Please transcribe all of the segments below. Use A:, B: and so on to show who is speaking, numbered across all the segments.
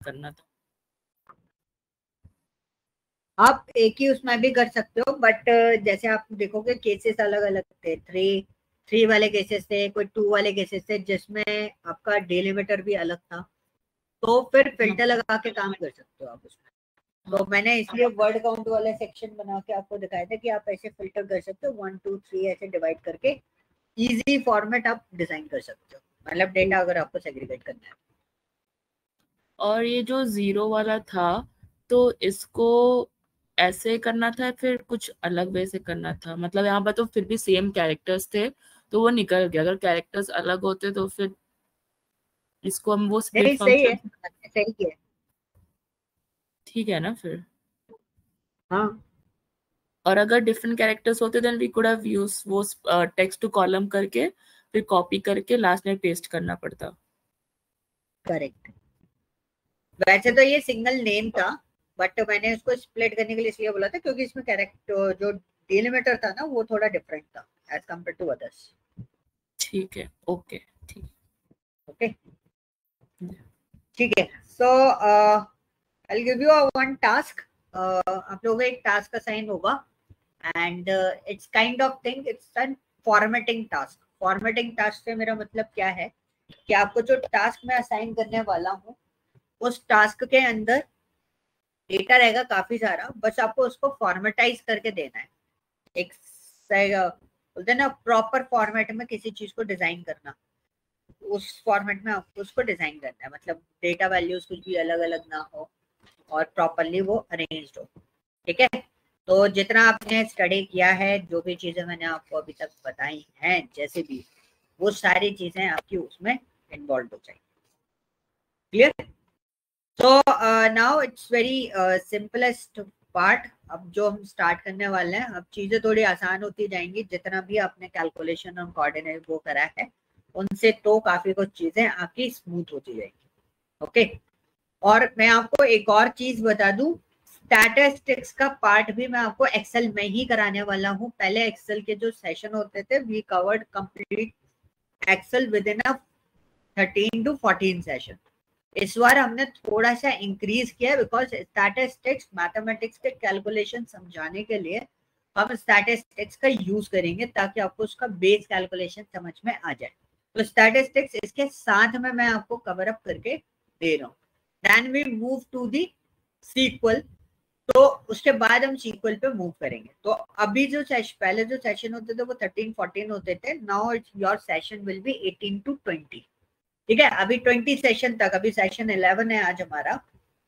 A: करना था।
B: आप एक ही उसमें भी कर सकते हो, बट जैसे आप देखोगे केसेस अलग अलग थे, थ्री वाले केसेस थे, कोई 2 वाले केसेस थे जिसमें आपका डिलिमीटर भी अलग था, तो फिर फिल्टर लगा के काम कर सकते हो आप उसमें। तो मैंने इसलिए वर्ड काउंट वाला सेक्शन बना के आपको दिखाया था कि आप ऐसे फिल्टर कर सकते हो, 1 2 3 ऐसे डिवाइड करके इजी फॉर्मेट आप डिजाइन कर सकते हो, मतलब डेटा अगर आपको सेग्रीगेट करना है।
A: और ये जो 0 वाला था, तो इसको ऐसे करना था फिर कुछ अलग वे से करना था? मतलब यहाँ पर तो फिर भी सेम कैरेक्टर्स थे तो वो निकल गया। अगर कैरेक्टर्स अलग होते तो फिर इसको हम वो स्प्लिट
B: नहीं सही है,
A: फंक्शन,
B: सही है।
A: ठीक है ना फिर?
B: हाँ
A: और अगर डिफरेंट कैरेक्टर्स होते then we could have use वो टेक्स्ट टू कॉलम करके फिर कॉपी करके लास्ट में पेस्ट करना पड़ता।
B: करेक्ट। वैसे तो ये सिंगल नेम था, बट मैंने उसको स्प्लिट करने के लिए इसलिए बोला था क्योंकि इसमें कैरेक्टर जो डिलिमीटर था ना वो थोड़ा डिफरेंट था एज कम्पेयर टू अदर्स।
A: ठीक है, ओके, ठीक।
B: ओके ठीक है। So I give you one task. आप लोगों को एक टास्क असाइन होगा and it's kind of thing, it's an formatting task. Formatting task से मेरा मतलब क्या है कि आपको जो टास्क मैं असाइन करने वाला हूँ उस टास्क के अंदर डेटा रहेगा काफी सारा, बस आपको उसको फॉर्मेटाइज करके देना है। एक बोलते हैं ना प्रॉपर फॉर्मेट में किसी चीज को डिजाइन करना, उस फॉर्मेट में आपको उसको डिजाइन करना है, मतलब डेटा वैल्यूज कुछ भी अलग अलग ना हो और प्रॉपरली वो अरेंज्ड हो। ठीक है, तो जितना आपने स्टडी किया है, जो भी चीजें मैंने आपको अभी तक बताई हैं, जैसे भी वो सारी चीजें आपकी उसमें इन्वॉल्व हो जाएगी। Clear? So now it's very simplest part। अब जो हम स्टार्ट करने वाले हैं, अब चीजें थोड़ी आसान होती जाएंगी जितना भी आपने कैलकुलेशन और कोऑर्डिनेट वो करा है उनसे, तो काफी कुछ चीजें आपकी स्मूथ होती जाएंगी। ओके, और मैं आपको एक और चीज बता दूं, स्टैटिस्टिक्स का पार्ट भी मैं आपको एक्सेल में ही कराने वाला हूं। पहले एक्सेल के जो सेशन होते थे we covered complete Excel within 13 to 14 session. इस बार हमने थोड़ा सा इंक्रीज किया बिकॉज स्टैटिस्टिक्स मैथमेटिक्स के कैलकुलेशन समझाने के लिए हम स्टैटिस्टिक्स का यूज करेंगे ताकि आपको उसका बेस कैलकुलेशन समझ में आ जाए। तो स्टैटिस्टिक्स इसके साथ में मैं आपको कवर अप करके दे रहा हूँ। Then we move to the SQL. तो उसके बाद हम सीक्वल पे मूव करेंगे। तो अभी जो पहले जो सेशन होते थे वो 13-14 होते थे, now your session will be 18 to 20। ठीक है, अभी 20 सेशन तक, अभी सेशन 11 है आज हमारा,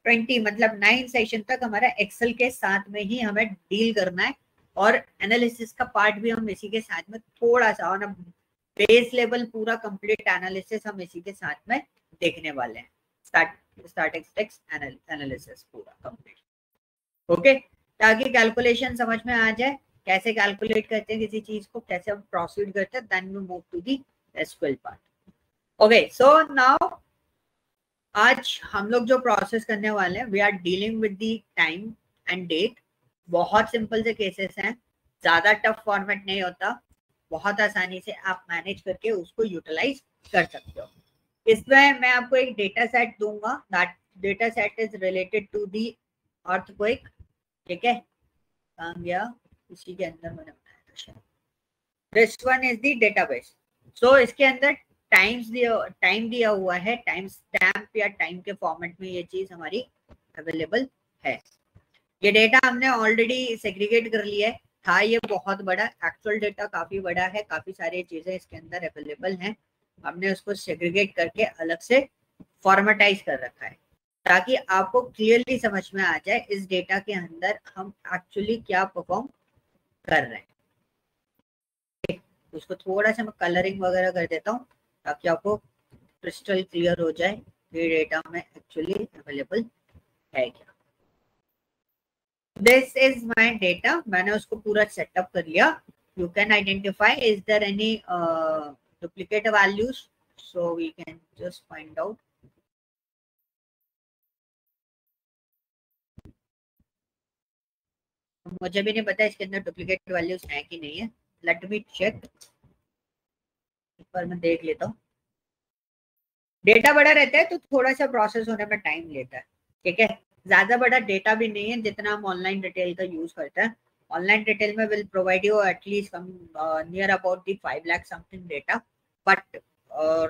B: 20 मतलब 9 सेशन तक हमारा एक्सेल के साथ में ही हमें डील करना है, और एनालिसिस का पार्ट भी हम इसी के साथ में थोड़ा सा ऑन बेस लेवल पूरा कंप्लीट एनालिसिस हम इसी के साथ में देखने वाले हैं। स्टैटिस्टिक्स एनालिसिस पूरा कंप्लीट। ओके, ताकि कैलकुलेशन समझ में आ जाए, कैसे कैलकुलेट करते हैं किसी चीज को, कैसे हम प्रोसीड करते हैं, then we move to the SQL part. Okay, so now आज हम लोग जो प्रोसेस करने वाले हैं, we are dealing with the time and date. बहुत सिंपल से केसेस हैं, ज्यादा टफ फॉर्मेट नहीं होता, बहुत आसानी से आप मैनेज करके उसको यूटिलाइज कर सकते हो। इसमें मैं आपको एक डेटा सेट दूंगा, that data set is related to the earthquake. ठीक है, कहाँ गया, इसी के अंदर मैंने बनाया था शायद। This one is the database. So इसके अंदर टाइम दिया हुआ है, टाइम स्टैम्प या टाइम के फॉर्मेट में ये चीज हमारी अवेलेबल है। ये डेटा हमने ऑलरेडी सेग्रीगेट कर लिया है, था ये बहुत बड़ा, एक्चुअल डेटा काफी बड़ा है, काफी सारी चीजें इसके अंदर अवेलेबल हैं। हमने उसको सेग्रीगेट करके अलग से फॉर्मेटाइज कर रखा है ताकि आपको क्लियरली समझ में आ जाए इस डेटा के अंदर हम एक्चुअली क्या परफॉर्म कर रहे हैं। उसको थोड़ा सा मैं कलरिंग वगैरह कर देता हूँ ताकि आपको क्रिस्टल क्लियर हो जाए ये डेटा में एक्चुअली अवेलेबल है क्या। दिस इज माय डेटा, मैंने उसको पूरा सेटअप कर लिया। You can identify is there any duplicate values, so we can just find out. मुझे भी नहीं पता इसके अंदर डुप्लीकेट वैल्यूज हैं कि नहीं है, लेट मी चेक, एक बार मैं देख लेता हूँ। डेटा बड़ा रहता है तो थोड़ा सा प्रोसेस होने में टाइम लेता है, ठीक है। ज्यादा बड़ा डेटा भी नहीं है जितना हम ऑनलाइन डिटेल का यूज करते हैं। ऑनलाइन डिटेल में will provide you at least near about the 5 lakh something data, but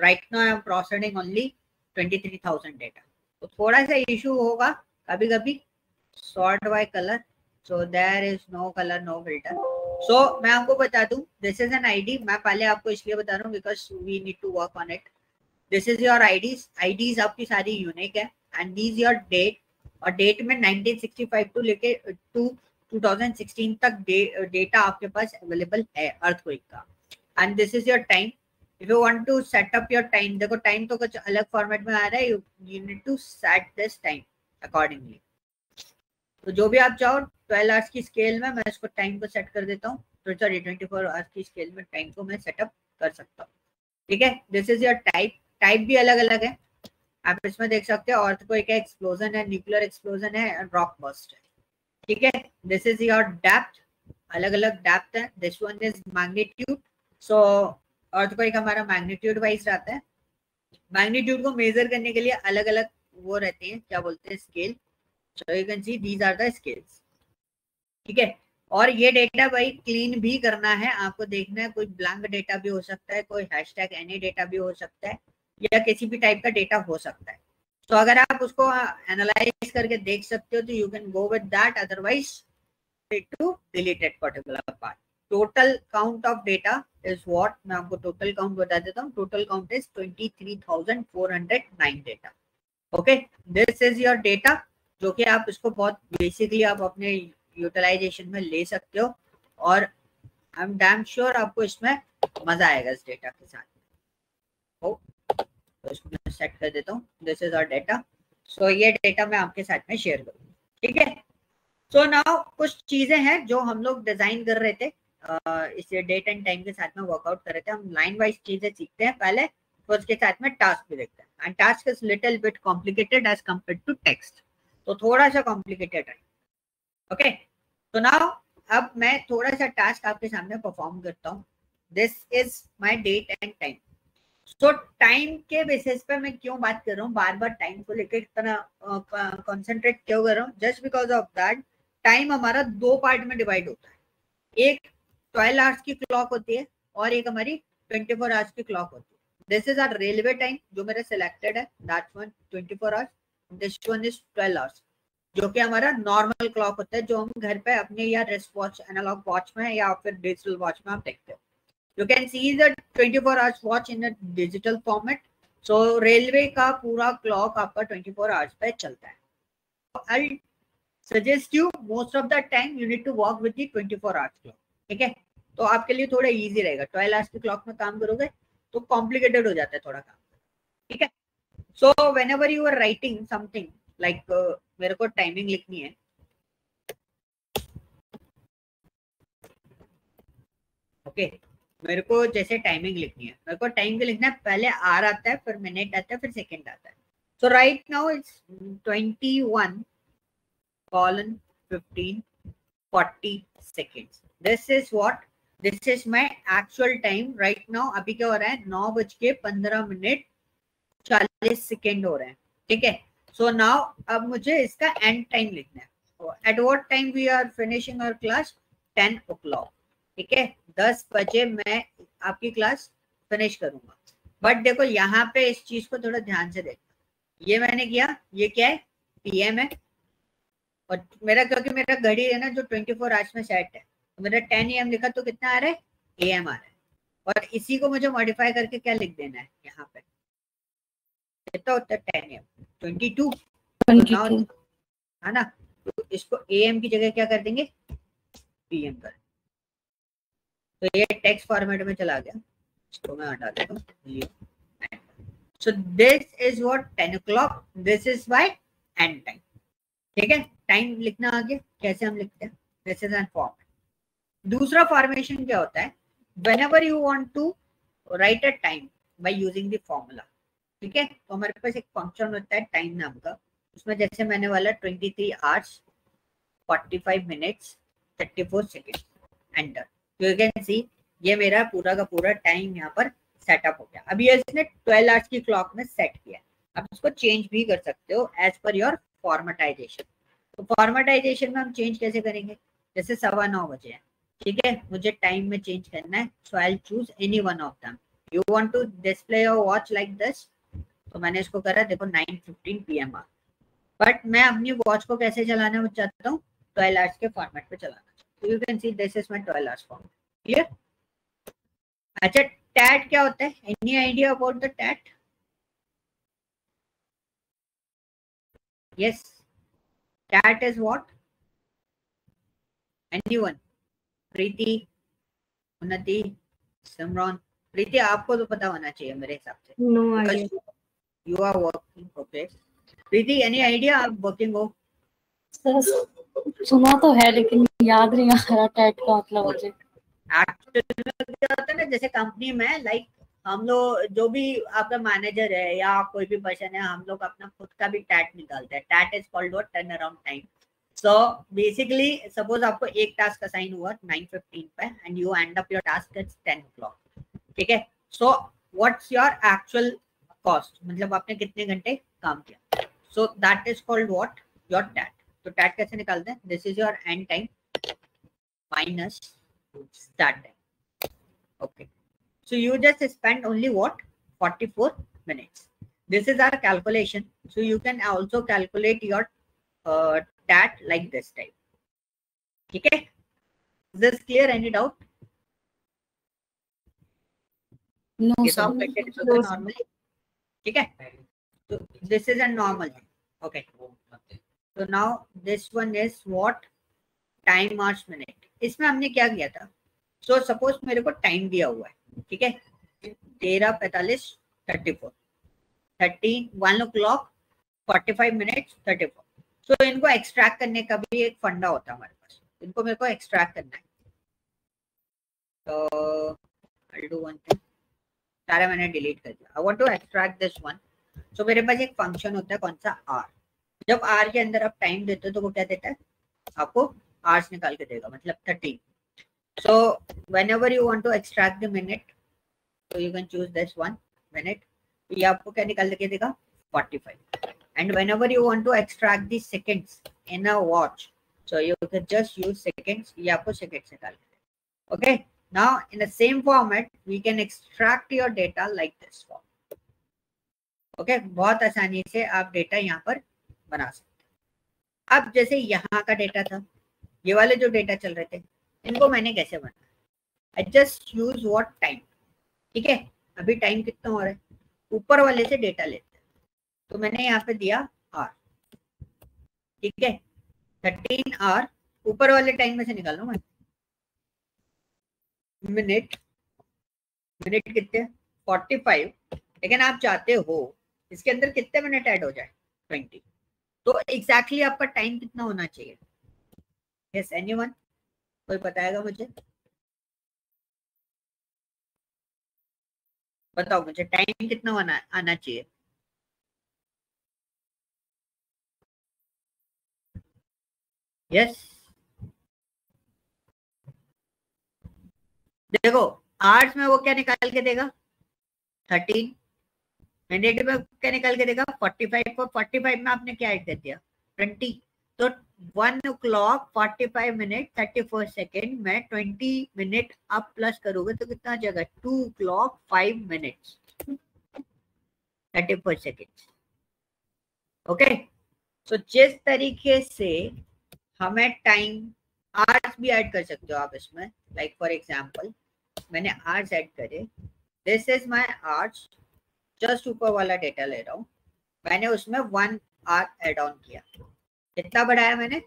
B: right now I am processing only 23,000 data. तो थोड़ा सा इशू होगा कभी कभी। Sort by colour, so there is no colour no filter. So मैं आपको बता दूं, दिस इज एन आईडी। मैं पहले आपको इसलिए बता रहा हूँ because we need to work on it. This is your IDs आपकी सारी यूनिक है, एंड दिस योर डेट। और डेट में 1965 टू लेके टू 2016 तक डेटा आपके पास अवेलेबल है अर्थक्वेक का। And this is your time. If you want to set up your time, देखो टाइम तो कुछ अलग फॉर्मेट में आ रहा है, you need to set this time accordingly. तो जो भी आप चाहो 12 आवर्स की स्केल में मैं इसको टाइम को सेट कर देता हूँ, तो सॉरी 24 आवर्स की स्केल में टाइम को मैं सेटअप कर सकता हूँ, ठीक है। दिस इज योर टाइप भी अलग अलग है, आप इसमें देख सकते हो। अर्थक्वेक है, एक्सप्लोजन है, न्यूक्लियर एक्सप्लोजन है, एंड रॉक बर्स्ट है, ठीक है। दिस इज योर डेप्थ, अलग अलग डेप्थ है। This one is magnitude. So earthquake हमारा मैग्नीट्यूड वाइज रहता है। मैग्नीट्यूड को मेजर करने के लिए अलग अलग वो रहते हैं, क्या बोलते हैं, scale. So you can see these are the scales, ठीक है। और ये डेटा भाई क्लीन भी करना है, आपको देखना है, कोई ब्लैंक डेटा भी हो सकता है, कोई हैशटैग एनी डेटा भी हो सकता है, या किसी भी टाइप का डेटा हो सकता है। तो अगर आप उसको एनालाइज करके देख सकते हो तो you can go with that, otherwise to delete it particular part. Total count of data is what, मैं आपको टोटल काउंट बता देता हूँ। Total count is 23,409 data, okay. This is your data, जो कि आप इसको बहुत बेसिकली आप अपने यूटिलाइजेशन में ले सकते हो, और आई एम डैम श्योर आपको इसमें मजा आएगा इस डेटा के साथ। तो इसको मैं सेट कर देता हूँ। This is our data. So ये डेटा मैं आपके साथ में शेयर करूँगा, ठीक है। सो नाउ कुछ चीजें हैं जो हम लोग डिजाइन कर रहे थे, इस डेट एंड टाइम के साथ में वर्कआउट कर रहे थे। हम लाइन वाइज चीजें सीखते हैं पहले, तो उसके साथ में टास्क भी देखते हैं। And task is little bit complicated as compare to text, तो थोड़ा सा कॉम्प्लिकेटेड है, ओके। तो नाउ अब मैं थोड़ा सा टास्क आपके सामने परफॉर्म करता हूँ। This is my date and time. So time के बेसिस पे मैं क्यों बात कर रहा हूँ, बार बार टाइम को लेकर इतना कॉन्सेंट्रेट क्यों कर रहा हूँ, just because of that time हमारा दो पार्ट में डिवाइड होता है। एक 12 आवर्स की क्लॉक होती है, और एक हमारी 24 आवर्स की क्लॉक होती है। This is our railway time जो मेरा सिलेक्टेड है, that's one 24 hours. This one is 12 hours, जो कि हमारा नॉर्मल क्लॉक होता है, जो हम घर पे अपने या रिस्ट वॉच, एनालॉग वॉच में या फिर डिजिटल वॉच में हम देखते हैं। You can see the 24 hours watch in a digital format. So railway का पूरा क्लॉक आपका 24 आवर्स पे चलता है। I'll suggest you most of the time you need to work with the 24 hours clock, ठीक है। तो आपके लिए थोड़ा इजी रहेगा। 12 आवर्स की क्लॉक में काम करोगे तो कॉम्प्लिकेटेड हो जाता है थोड़ा काम, ठीक है। सो whenever you are writing something like मेरे को टाइमिंग लिखनी है, ओके। मेरे को जैसे टाइमिंग लिखनी है, मेरे को टाइम के लिखना है, पहले आर आता है, फिर मिनट आता है, फिर सेकंड आता है। So right now it's 21:15:40 seconds. This is what, this is my actual time right now. अभी क्या हो रहा है, 9:15:40 हो रहे हैं, ठीक है। सो नाउ अब मुझे इसका एंड टाइम लिखना है। At what time we are finishing our class, 10 o'clock, ठीक है। 10 बजे मैं आपकी क्लास फिनिश करूंगा। बट देखो यहाँ पे इस चीज को थोड़ा ध्यान से देखना, ये मैंने किया, ये क्या है, पीएम है, और मेरा क्योंकि मेरा घड़ी है ना जो 24 आवर्स में सेट है, तो मेरा 10 AM लिखा तो कितना आ रहा है, AM आ रहा है। और इसी को मुझे मॉडिफाई करके क्या लिख देना है यहाँ पे, कितना होता है 10 AM 22 है ना। तो इसको AM की जगह क्या कर देंगे, PM कर। तो ये टेक्स्ट फॉर्मेट में चला गया, इसको मैं हटा देता हूँ। So this is what 10 o'clock, this is my end time, ठीक है। टाइम लिखना आगे कैसे हम लिखते हैं, दिस इज एन फॉर्मेट। दूसरा फॉर्मेशन क्या होता है, whenever you want to write a time by using the formula, ठीक है। तो हमारे पास एक फंक्शन होता है टाइम नाम का, उसमें जैसे मैंने वाला 23 hours 45 minutes 34 seconds enter. You can सी ये मेरा पूरा का पूरा टाइम यहाँ पर सेटअप हो गया। अभी इसने 12 आवर्स की क्लॉक में सेट किया। आप इसको चेंज भी कर सकते हो एज पर योर फॉर्मेटाइजेशन। तो फॉर्मेटाइजेशन में हम चेंज कैसे करेंगे? जैसे 9:15 बजे है, ठीक है, मुझे टाइम में चेंज करना है, so I choose any one of them. You want to display your watch like this, तो मैंने इसको करा, देखो 9:15 PM आ। बट मैं अपनी वॉच को कैसे चलाना चाहता हूँ? 12 आवर्स के फॉर्मेट पे चलाना। तो you can see this is my 12 hours format. Clear? अच्छा, टैट क्या होता है? Any idea about the TAT? Yes, TAT is what? Anyone? Preeti, Unnati, Simran? प्रीति आपको तो पता होना चाहिए मेरे हिसाब से।
C: No idea.
B: You are working, okay. Preeti, any idea आप वर्किंग हो?
C: सर सुना तो है लेकिन याद नहीं आ रहा टैट का मतलब मुझे।
B: एक्चुअली क्या होता है ना, जैसे कंपनी में लाइक हम लोग जो भी आपका मैनेजर है या कोई भी पर्सन है, हम लोग अपना खुद का भी टैट निकालते हैं। TAT is called what? Turn around time. So basically suppose आपको एक टास्क असाइन हुआ 9:15 पे and you end up your task at 10 o'clock, ठीक है। So what's your actual cost, मतलब आपने कितने घंटे काम किया। So that is called what? Your TAT. तो टैट कैसे निकालते हैं? This is your end time minus start time. Okay, so you just spend only what? 44 minutes. This is our calculation. So you can also calculate your TAT like this type. Okay, is this clear? Any doubt?
C: No
B: So normally, okay, so this is a normal thing. Okay, so now this one is what? Time hours minute. इसमें हमने क्या किया था? So suppose मेरे को time दिया हुआ है, ठीक है, 13:45 34 13 1 o'clock 45 minutes 34। सो इनको एक्सट्रैक्ट करने का भी एक फंडा होता है हमारे पास, इनको मेरे को एक्सट्रैक्ट करना है। तो I'll do one thing, सारा मैंने डिलीट कर दिया। I want to extract this one. So मेरे पास एक फंक्शन होता है, कौन सा? आर। जब आर के अंदर आप टाइम देते हो तो वो क्या देता है? आपको आवर्स निकाल के देगा, मतलब 13। So whenever you want to extract the minute, so you can choose this one minute. ये आपको क्या निकाल के देगा? 45. And whenever you want to extract the seconds in a watch, so you can just use seconds. ये आपको seconds निकाल के देगा। Okay. Now in the same format, we can extract your data like this form. Okay. बहुत आसानी से आप data यहाँ पर बना सकते हैं। अब जैसे यहाँ का डेटा था, ये वाले जो डेटा चल रहे थे, इनको मैंने कैसे बनाया? I just use what? Time. ठीक है, अभी टाइम कितना हो रहा है? ऊपर वाले से डेटा लेते हैं, तो मैंने यहाँ पे दिया आर, ठीक है, 13 आर। ऊपर वाले टाइम में से निकाल लो मैं। मिनट, मिनट कितने? 45। लेकिन आप चाहते हो इसके अंदर कितने मिनट ऐड हो जाए? 20। तो एग्जैक्टली आपका टाइम कितना होना चाहिए? Yes, anyone? कोई बताएगा मुझे? बताओ मुझे, टाइम कितना आना चाहिए? यस, देखो आवर्स में वो क्या निकाल के देगा? 13। मिनट में क्या निकाल के देगा? 45 को 45 में आपने क्या ऐड कर दिया? 20। तो 1 o'clock 45 मिनट 34 सेकेंड में 20 मिनट आप प्लस करोगे तो कितना आ जाएगा? 2 o'clock 5 मिनट्स 34 सेकेंड। ओके, सो जिस तरीके से हमें टाइम आवर्स भी ऐड कर सकते हो आप इसमें, लाइक फॉर एग्जांपल मैंने आवर्स ऐड करे, this is my hours, just ऊपर वाला डेटा ले रहा हूँ, मैंने उसमें 1 आवर ऐड ऑन किया। कितना बढ़ाया मैंने?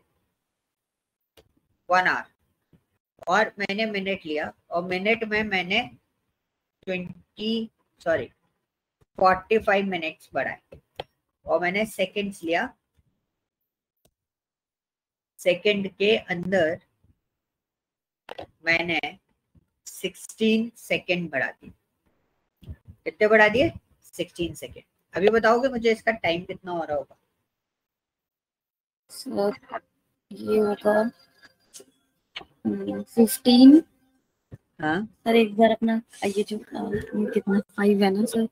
B: 1 आवर। और मैंने मिनट लिया और मिनट में मैंने 45 मिनट्स बढ़ाए। और मैंने सेकेंड्स लिया, सेकेंड के अंदर मैंने 16 सेकेंड बढ़ा दिए। कितने बढ़ा दिए? 16 सेकेंड। अभी बताओगे मुझे इसका टाइम कितना हो रहा होगा?
C: सर ये होगा 15
B: हाँ
C: सर एक बार अपना ये जो कितना 5 है ना सर,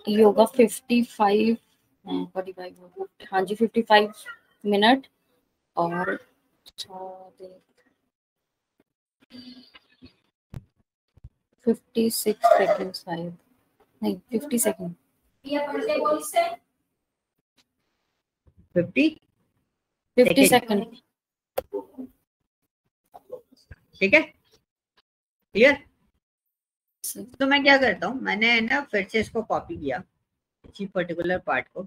C: योगा 55 45, हाँ जी 55 मिनट और 56 सेकंड शायद, नहीं 50 सेकंड। 50 सेकंड।
B: ठीक है, क्लियर। तो मैं क्या करता हूँ, मैंने ना फिर से इसको कॉपी किया इसी पर्टिकुलर पार्ट को,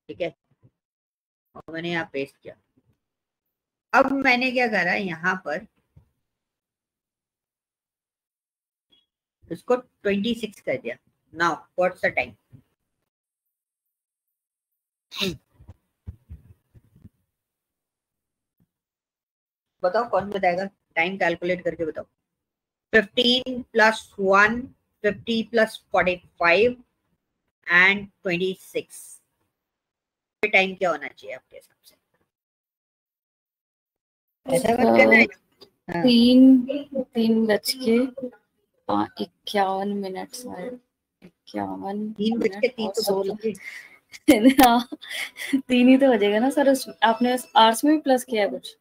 B: ठीक है, और मैंने यहाँ पेस्ट किया। अब मैंने क्या करा, यहाँ पर इसको 26 कर दिया। Now what's the time? बताओ, कौन बताएगा? टाइम कैलकुलेट करके बताओ। 15 + 1, 50 + 45 एंड 26। टाइम क्या होना चाहिए आपके हिसाब से? ऐसा मत करना है। हाँ।
C: 3:51 शायद, 51 मिनट और 16। हाँ 3 ही तो हो जाएगा ना सर। आपने आर्ट्स में भी प्लस किया है कुछ?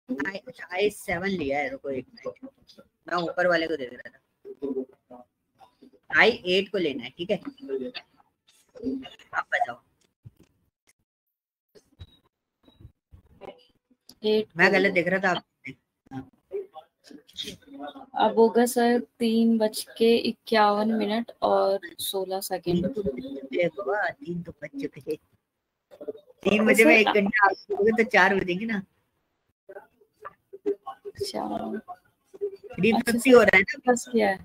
B: आई 7 लिया है, रुको एक मिनट, मैं ऊपर वाले को दे रहा था। आई 8 को लेना है, ठीक है। आप बताओ।
C: 8
B: मैं गलत देख रहा था आप।
C: अब होगा सर 3:51 मिनट और 16 सेकंड।
B: 3 तो बज चुके। 3 बजे में 1 घंटा आप तो 4 बजेंगे ना। 350 हो रहा है ना।
C: प्लस किया है,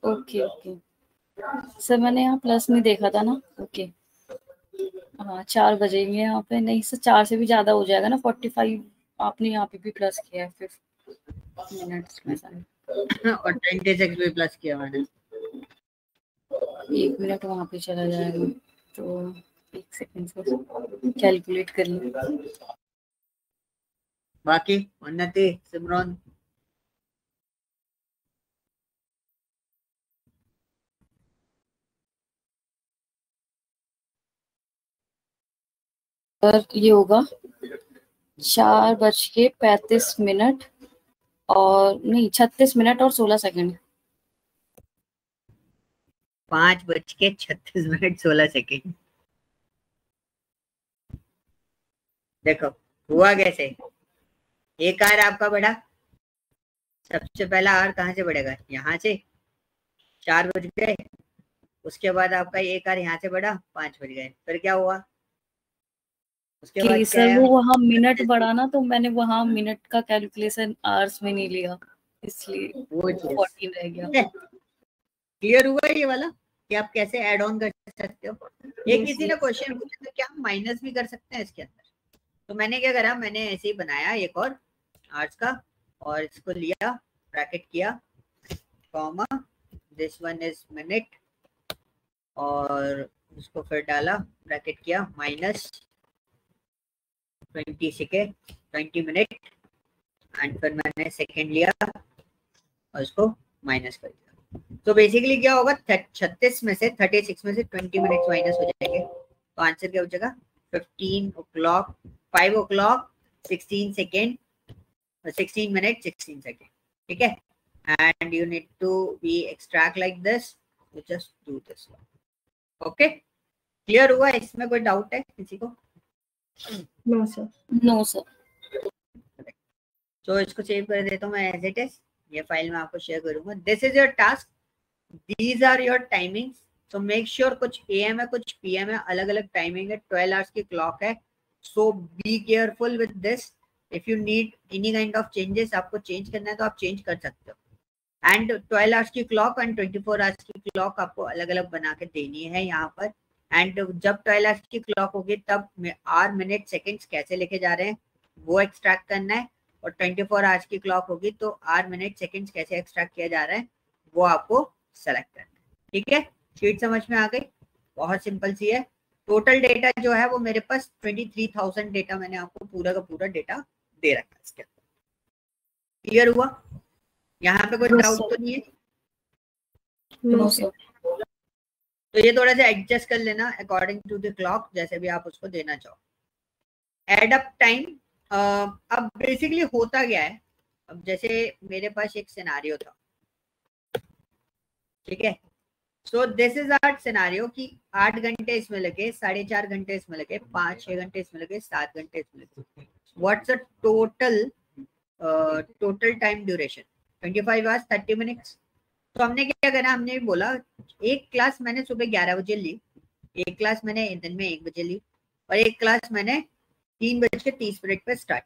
C: ओके ओके सर, मैंने यहाँ प्लस नहीं देखा था ना। ओके हाँ 4 बजेंगे यहाँ पे, नहीं सर 4 से भी ज्यादा हो जाएगा ना। 45 आपने यहाँ पे भी प्लस किया है 5 मिनट्स में सर।
B: और 26 भी प्लस किया मैंने।
C: 1 मिनट वहाँ पे चला जाएगा तो 1 सेकंड से कैलकुलेट कर लें।
B: बाकी उन्नति, सिमरन,
C: और ये होगा 4:35 और नहीं 36 मिनट और 16 सेकंड।
B: 5:36 16 सेकेंड। देखो हुआ कैसे। एक आर आपका बढ़ा, सबसे पहला आर कहाँ से बढ़ेगा? यहाँ से। 4 बज गए, उसके बाद आपका एक आर यहाँ से बढ़ा, 5 बज गए। फिर क्या हुआ? उसके बाद क्या
C: सर
B: आया?
C: वो वहाँ मिनट बढ़ा ना, तो मैंने वहाँ मिनट का कैलकुलेशन आवर्स में नहीं लिया, इसलिए
B: वो
C: 14 रह गया।
B: क्लियर हुआ ये वाला कि आप कैसे ऐड ऑन कर सकते हो। एक किसी ने क्वेश्चन पूछा था क्या हम माइनस भी कर सकते हैं इसके अंदर, तो मैंने क्या करा, मैंने ऐसे ही बनाया एक और आर्ट्स का, और इसको लिया, ब्रैकेट किया, comma, this one is minute, और उसको फिर डाला, ब्रैकेट किया, -20 सेकेंड, 20 मिनट, एंड फिर मैंने सेकेंड लिया और उसको माइनस कर दिया। तो बेसिकली क्या होगा, 36 में से 20 मिनट माइनस हो जाएंगे, तो आंसर क्या हो जाएगा? 15 o'clock 5 o'clock 16 second, 16 minute 16 second, ठीक है। And you need to be extract like this, just do this. Okay, clear हुआ? इसमें कोई डाउट है किसी को?
C: No sir, no sir.
B: तो इसको सेव कर देता हूँ मैं एज इट इज, ये फाइल में आपको शेयर करूंगा। This is your task, these are your timings. तो मेक श्योर, कुछ AM है कुछ PM है, अलग अलग टाइमिंग है, 12 आवर्स की क्लॉक है। So be careful with this. If you need any kind of changes, आपको चेंज करना है तो आप चेंज कर सकते हो। एंड 12 आवर्स की क्लॉक एंड 24 आवर्स की क्लॉक आपको अलग अलग बना के देनी है यहाँ पर। एंड जब 12 आवर्स की क्लॉक होगी तब आवर मिनट सेकेंड्स कैसे लेके जा रहे हैं वो एक्सट्रैक्ट करना है, और 24 आवर्स की क्लॉक होगी तो आवर मिनट सेकेंड्स कैसे एक्सट्रैक्ट किया जा रहा है वो आपको सेलेक्ट करना है, ठीक है। शीट समझ में आ गई? बहुत सिंपल सी है। टोटल डेटा जो है वो मेरे पास 23,000 डेटा, मैंने आपको पूरा का पूरा डेटा दे रखा है इसके अंदर। क्लियर हुआ? यहाँ पे कोई
C: Yes,
B: डाउट
C: sir.
B: तो नहीं है?
C: No, sir.
B: तो ये थोड़ा सा एडजस्ट कर लेना अकॉर्डिंग टू द क्लॉक, जैसे भी आप उसको देना चाहो। एड अप टाइम, अब बेसिकली होता क्या है, अब जैसे मेरे पास एक सिनारियो था, ठीक है, so this is our scenario कि 8 घंटे इसमें लगे, 4.5 घंटे इसमें लगे, 5-6 घंटे इसमें लगे, 7 घंटे इसमें लगे। What's the total time duration? 25 hours 30 minutes. तो हमने क्या करा, हमने बोला एक क्लास मैंने सुबह 11 बजे ली, एक क्लास मैंने दिन में 1 बजे ली, और एक क्लास मैंने 3:30 पे start.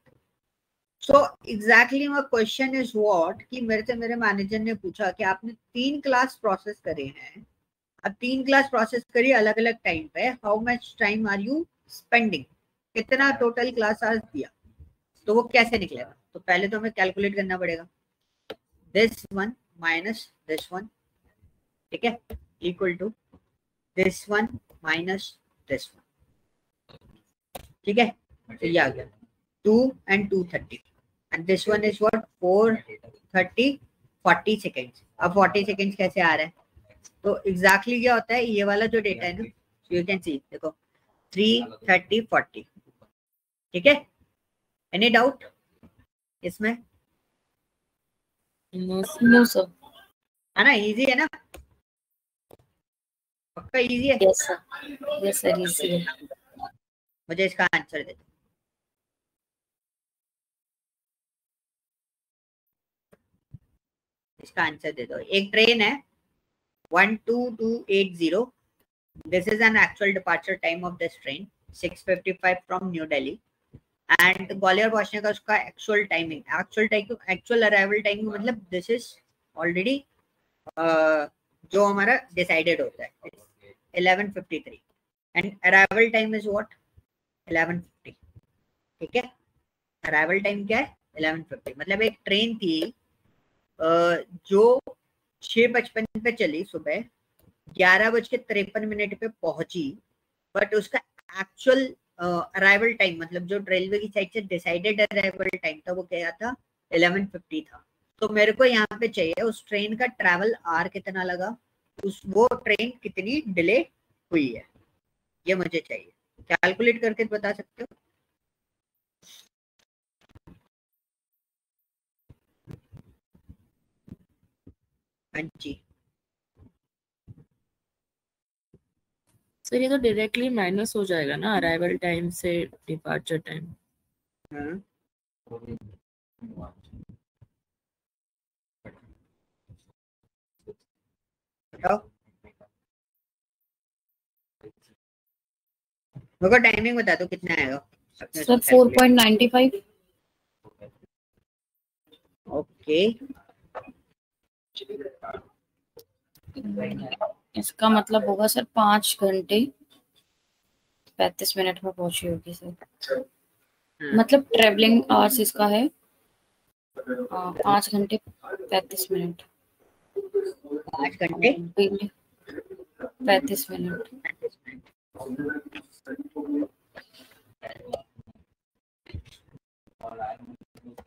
B: So exactly my question is what कि मेरे से मेरे मैनेजर ने पूछा कि आपने 3 क्लास प्रोसेस करे हैं, अब 3 क्लास प्रोसेस करी अलग अलग टाइम पे, how much time are you spending, कितना टोटल क्लास आवर्स दिया, तो वो कैसे निकलेगा? तो पहले तो हमें कैलकुलेट करना पड़ेगा, this one minus this one, ठीक है, equal to this one minus this one, ठीक है, तो ये आ गया 2 and 2:30 and this one is what 4:30 40 seconds। अब 40 seconds कैसे आ रहा है? तो एग्जैक्टली क्या होता है, ये वाला जो डेटा है ना, यू कैन सी, देखो 3:30 40, ठीक है। एनी डाउट इसमें?
C: No, sir.
B: है ना, इजी है ना, पक्का इजी है?
C: Yes, sir. Yes, sir. Easy है.
B: मुझे इसका आंसर दे दो। इसका आंसर दे दो। एक ट्रेन है 12280, this is an actual departure time of this train 6:55 from new Delhi, and Gwalior पहुंचने का उसका actual timing, actual arrival timing मतलब दिस इज ऑलरेडी जो हमारा डिसाइडेड होता है 11:53 and arrival time is what 11:50, ठीक है। अराइवल टाइम क्या है 11:50, मतलब एक ट्रेन थी जो 6:55 पे चली सुबह, 11:53 पे पहुंची, बट उसका एक्चुअल अराइवल टाइम मतलब जो रेलवे की साइड से डिसाइडेड अराइवल टाइम था वो क्या था 11:50 था। तो मेरे को यहाँ पे चाहिए उस ट्रेन का ट्रैवल आवर कितना लगा, वो ट्रेन कितनी डिले हुई है, ये मुझे चाहिए। कैलकुलेट करके बता सकते हो? हाँ जी
A: सर ये तो डायरेक्टली माइनस हो जाएगा ना अराइवल टाइम से डिपार्चर टाइम।
B: बताओ, मेरे को टाइमिंग बता दो कितना आएगा।
C: सर 4.95।
B: ओके,
C: इसका मतलब होगा सर 5 घंटे 35 मिनट में पहुंची होगी सर। मतलब ट्रेवलिंग आवर्स इसका है 5 घंटे 35 मिनट।
B: 5 घंटे
C: 35 मिनट।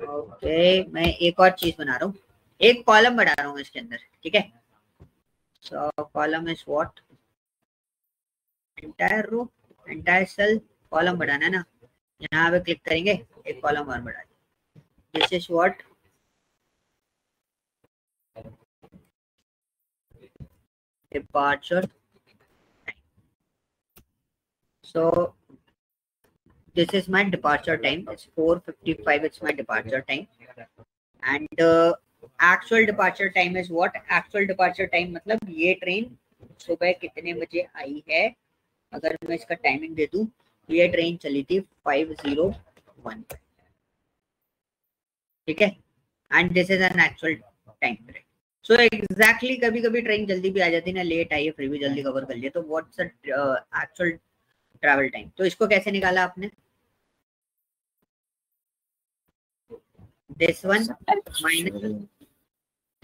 B: ओके, मैं एक और चीज बना रहा हूँ, एक कॉलम बना रहा हूँ इसके अंदर, ठीक है। So column is what, entire row, entire cell, column बढ़ाना है ना, यहाँ पे क्लिक करेंगे, एक कॉलम और बढ़ा दिया। This is what departure time. So this is my departure time, it's 4:55, it's my departure time, and actual departure time is what, actual departure time मतलब ये ट्रेन सुबह कितने बजे आई है, अगर मैं इसका टाइमिंग दे दूं तो ये ट्रेन चली थी 5:01, ठीक है, and this is an actual time train. So exactly कभी कभी ट्रेन जल्दी भी आ जाती है ना, लेट आई है फिर भी जल्दी कवर कर लिया, तो what's the actual travel time. तो इसको कैसे निकाला आपने, this one minus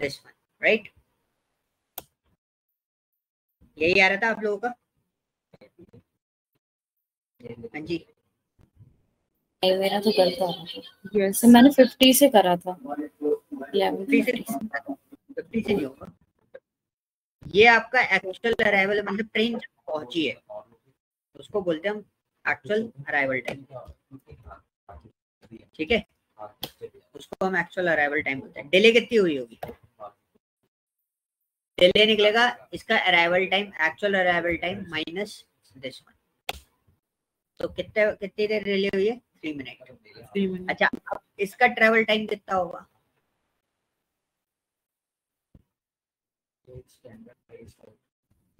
B: this one, right, यही आ रहा था आप लोगों का? हाँ जी,
C: मेरा तो गलत आ रहा था। मैंने 50 से करा था।
B: 50 से नहीं होगा। ये आपका एक्चुअल अराइवल मतलब ट्रेन पहुंची है, उसको बोलते हैं हम एक्चुअल अराइवल टाइम। ठीक है, उसको हम एक्चुअल अराइवल टाइम बोलते हैं। डिले कितनी हुई होगी? डिले निकलेगा इसका arrival time, actual arrival time minus this one. तो कितनी देर डिले हुई है? 3 मिनट। अच्छा, अब इसका ट्रेवल टाइम कितना होगा?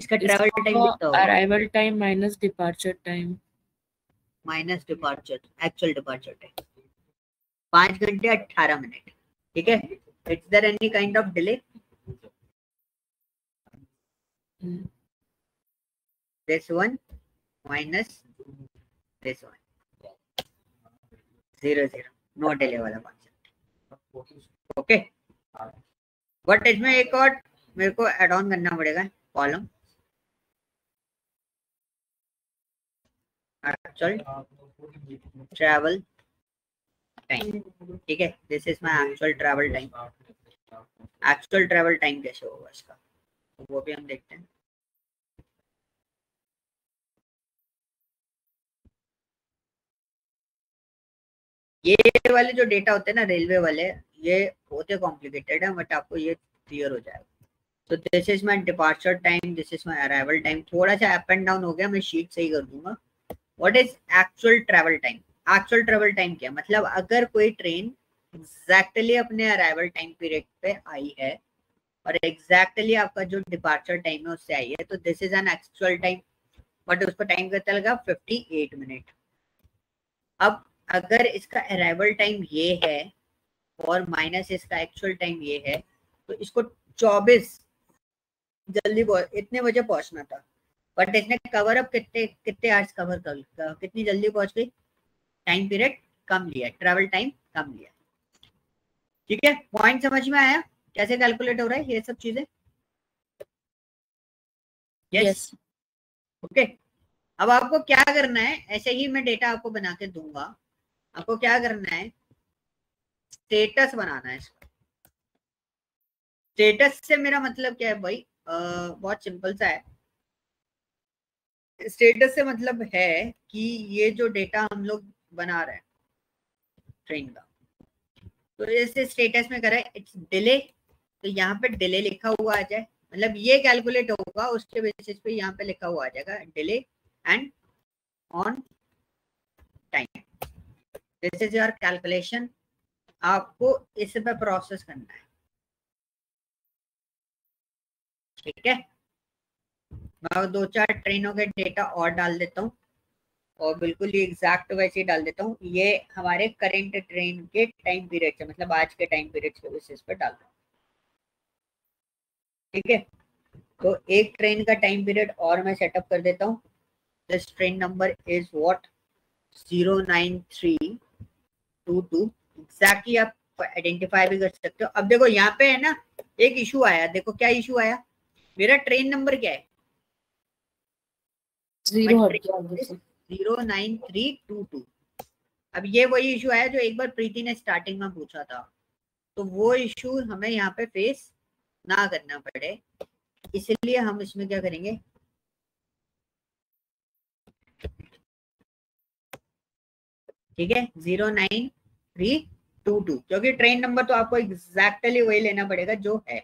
B: इसका ट्रेवल टाइम कितना होगा?
A: Arrival time minus departure time,
B: minus departure actual departure time 5 घंटे 18 मिनट। ठीक है, it's there any kind of delay? This one minus this one, 0 0, no delay वाला कॉन्सेप्ट। ओके, बट इसमें एक और मेरे को ऐड ऑन करना पड़ेगा कॉलम, एक्चुअल ट्रैवल टाइम। ठीक है, this is my actual travel time. Actual travel time कैसे होगा इसका, तो वो भी हम देखते हैं। ये वाले जो डेटा होते हैं ना रेलवे वाले, ये होते कॉम्प्लिकेटेड है, बट आपको ये क्लियर हो जाएगा। तो this is my departure time, this is my arrival time. थोड़ा सा अप एंड डाउन हो गया, मैं शीट सही कर दूंगा। What is actual travel time? Actual travel time क्या मतलब, अगर कोई ट्रेन एग्जैक्टली अपने अराइवल टाइम पीरियड पे आई है और एग्जैक्टली आपका जो डिपार्चर टाइम है उससे आई है, तो this is an actual time, but उसको टाइम कितना लगा? 58 मिनट। अब अगर इसका अराइवल टाइम ये है और माइनस इसका एक्चुअल टाइम ये है, तो इसको 24 जल्दी इतने बजे पहुंचना था, बट इसने कवर अप कितने आवर्स कवर कर, कितनी जल्दी पहुंच गई? टाइम पीरियड कम लिया, ट्रैवल टाइम कम लिया। ठीक है, पॉइंट समझ में आया कैसे कैलकुलेट हो रहा है ये सब चीजें? Yes, okay. अब आपको क्या करना है, ऐसे ही मैं डेटा आपको बना के दूंगा, आपको क्या करना है, स्टेटस बनाना है इसका। स्टेटस से मेरा मतलब क्या है भाई? बहुत सिंपल सा है। स्टेटस से मतलब है कि ये जो डेटा हम लोग बना रहे हैं ट्रेन का, तो जैसे स्टेटस में करें इट्स डिले, तो यहाँ पे डिले लिखा हुआ आ जाए, मतलब ये कैलकुलेट होगा उसके बेसिस पे यहाँ पे लिखा हुआ आ जाएगा delay and on time. This is your calculation, आपको इस पे प्रोसेस करना है। ठीक है, मैं 2-4 ट्रेनों के डेटा और डाल देता हूँ और बिल्कुल ही एग्जैक्ट वैसे ही डाल देता हूँ। ये हमारे करंट ट्रेन के टाइम पीरियड से, मतलब आज के टाइम पीरियड के बेसिस पे डाल दूँ। ठीक है, तो एक ट्रेन का टाइम पीरियड और मैं सेटअप कर देता हूँ। This train number is what 09322। Exactly आप आइडेंटिफाई भी कर सकते हो। अब देखो यहाँ पे है ना एक इशू आया, देखो क्या इशू आया, मेरा ट्रेन नंबर क्या है? 09322। अब ये वही इशू आया जो एक बार प्रीति ने स्टार्टिंग में पूछा था, तो वो इशू हमें यहाँ पे फेस ना करना पड़े, इसलिए हम इसमें क्या करेंगे, ठीक है 09322, क्योंकि ट्रेन नंबर तो आपको एग्जैक्टली वही लेना पड़ेगा जो है।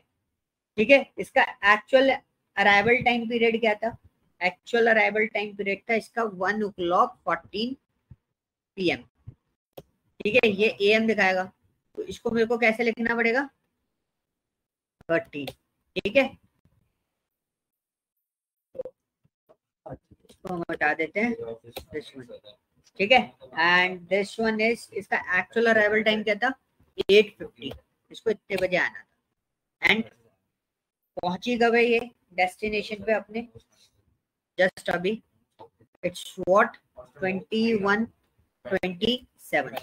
B: ठीक है, इसका एक्चुअल अराइवल टाइम पीरियड क्या था? एक्चुअल अराइवल टाइम पीरियड था इसका 1:14 PM। ठीक है, ये AM दिखाएगा, तो इसको मेरे को कैसे लिखना पड़ेगा? 30। ठीक है, इसको हम हटा देते हैं, दिस वन। ठीक है, एंड दिस वन इज, इसका एक्चुअल अराइवल टाइम क्या था? 8:50। इसको इतने बजे आना था, एंड पहुंची कब है ये डेस्टिनेशन पे अपने? जस्ट अभी। It's what 21:27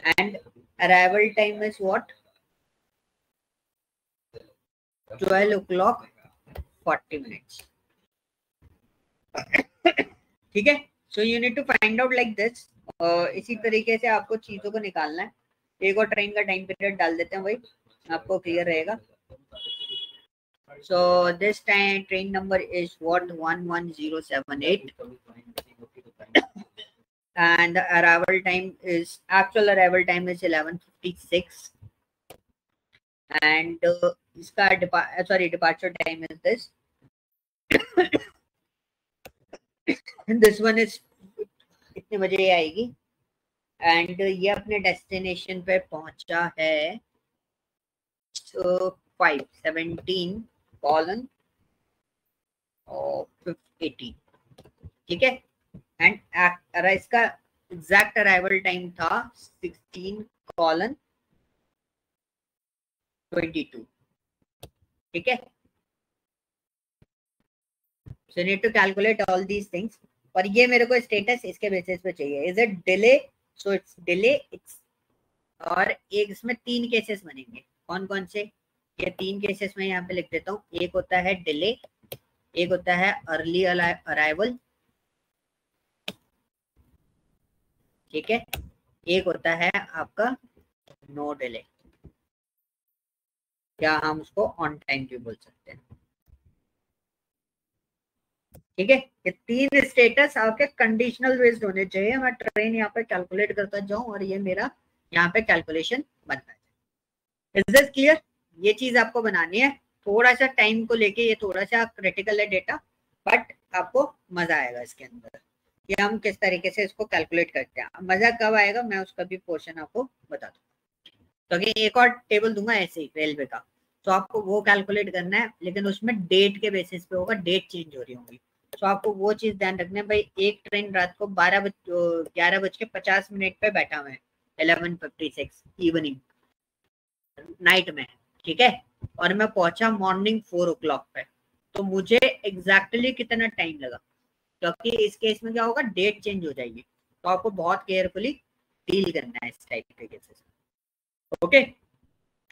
B: and arrival time is what 12:40. ठीक है, so you need to find out like this. इसी तरीके से आपको चीजों को निकालना है। एक और ट्रेन का टाइम पीरियड डाल देते हैं भाई, आपको क्लियर रहेगा। So this time train number is what 11078 and the arrival time is actual arrival time is 11:56 and इसका departure time is this this one is इतने बजे ये आएगी एंड ये अपने डेस्टिनेशन पे पहुंचा है 5:17 कॉलन और 5:18, ठीक है। एंड इसका एग्जैक्ट अराइवल टाइम था 16 कॉलन 22, ठीक है। So need to calculate all these things. और ये मेरे को स्टेटस इसके बेसिस पे चाहिए, is it delay, so it's delay it's. और एक इसमें 3 केसेस बनेंगे, कौन कौन से, ये 3 केसेस में यहाँ पे लिख देता हूँ। एक होता है डिले, एक होता है अर्ली अराइवल, ठीक है, एक होता है आपका नो डिले, क्या हम उसको ऑन टाइम भी बोल सकते हैं, ठीक है। ये 3 स्टेटस आपके कंडीशनल बेस्ड होने चाहिए। मैं ट्रेन यहाँ पे कैलकुलेट करता जाऊं और ये मेरा यहाँ पे कैलकुलेशन बनता है। Is this clear? ये चीज आपको बनानी है, थोड़ा सा टाइम को लेके ये थोड़ा सा क्रिटिकल है डेटा, बट आपको मजा आएगा इसके अंदर कि हम किस तरीके से इसको कैलकुलेट करते हैं। मजा कब आएगा मैं उसका भी पोर्शन आपको बता दूंगा। तो एक और टेबल दूंगा ऐसे ही रेलवे का, तो आपको वो कैलकुलेट करना है, लेकिन उसमें डेट के बेसिस पे होगा, डेट चेंज हो रही होंगी। तो आपको वो चीज ध्यान रखना है भाई, एक ट्रेन रात को 11:50 पे बैठा हुआ है 11:56 इवनिंग नाइट में, ठीक है, और मैं पहुंचा मॉर्निंग 4 o'clock पे, तो मुझे एग्जैक्टली कितना टाइम लगा, क्योंकि इस केस में क्या होगा, डेट चेंज हो जाएगी। तो आपको बहुत केयरफुली डील करना है इस टाइप के केसेस। ओके,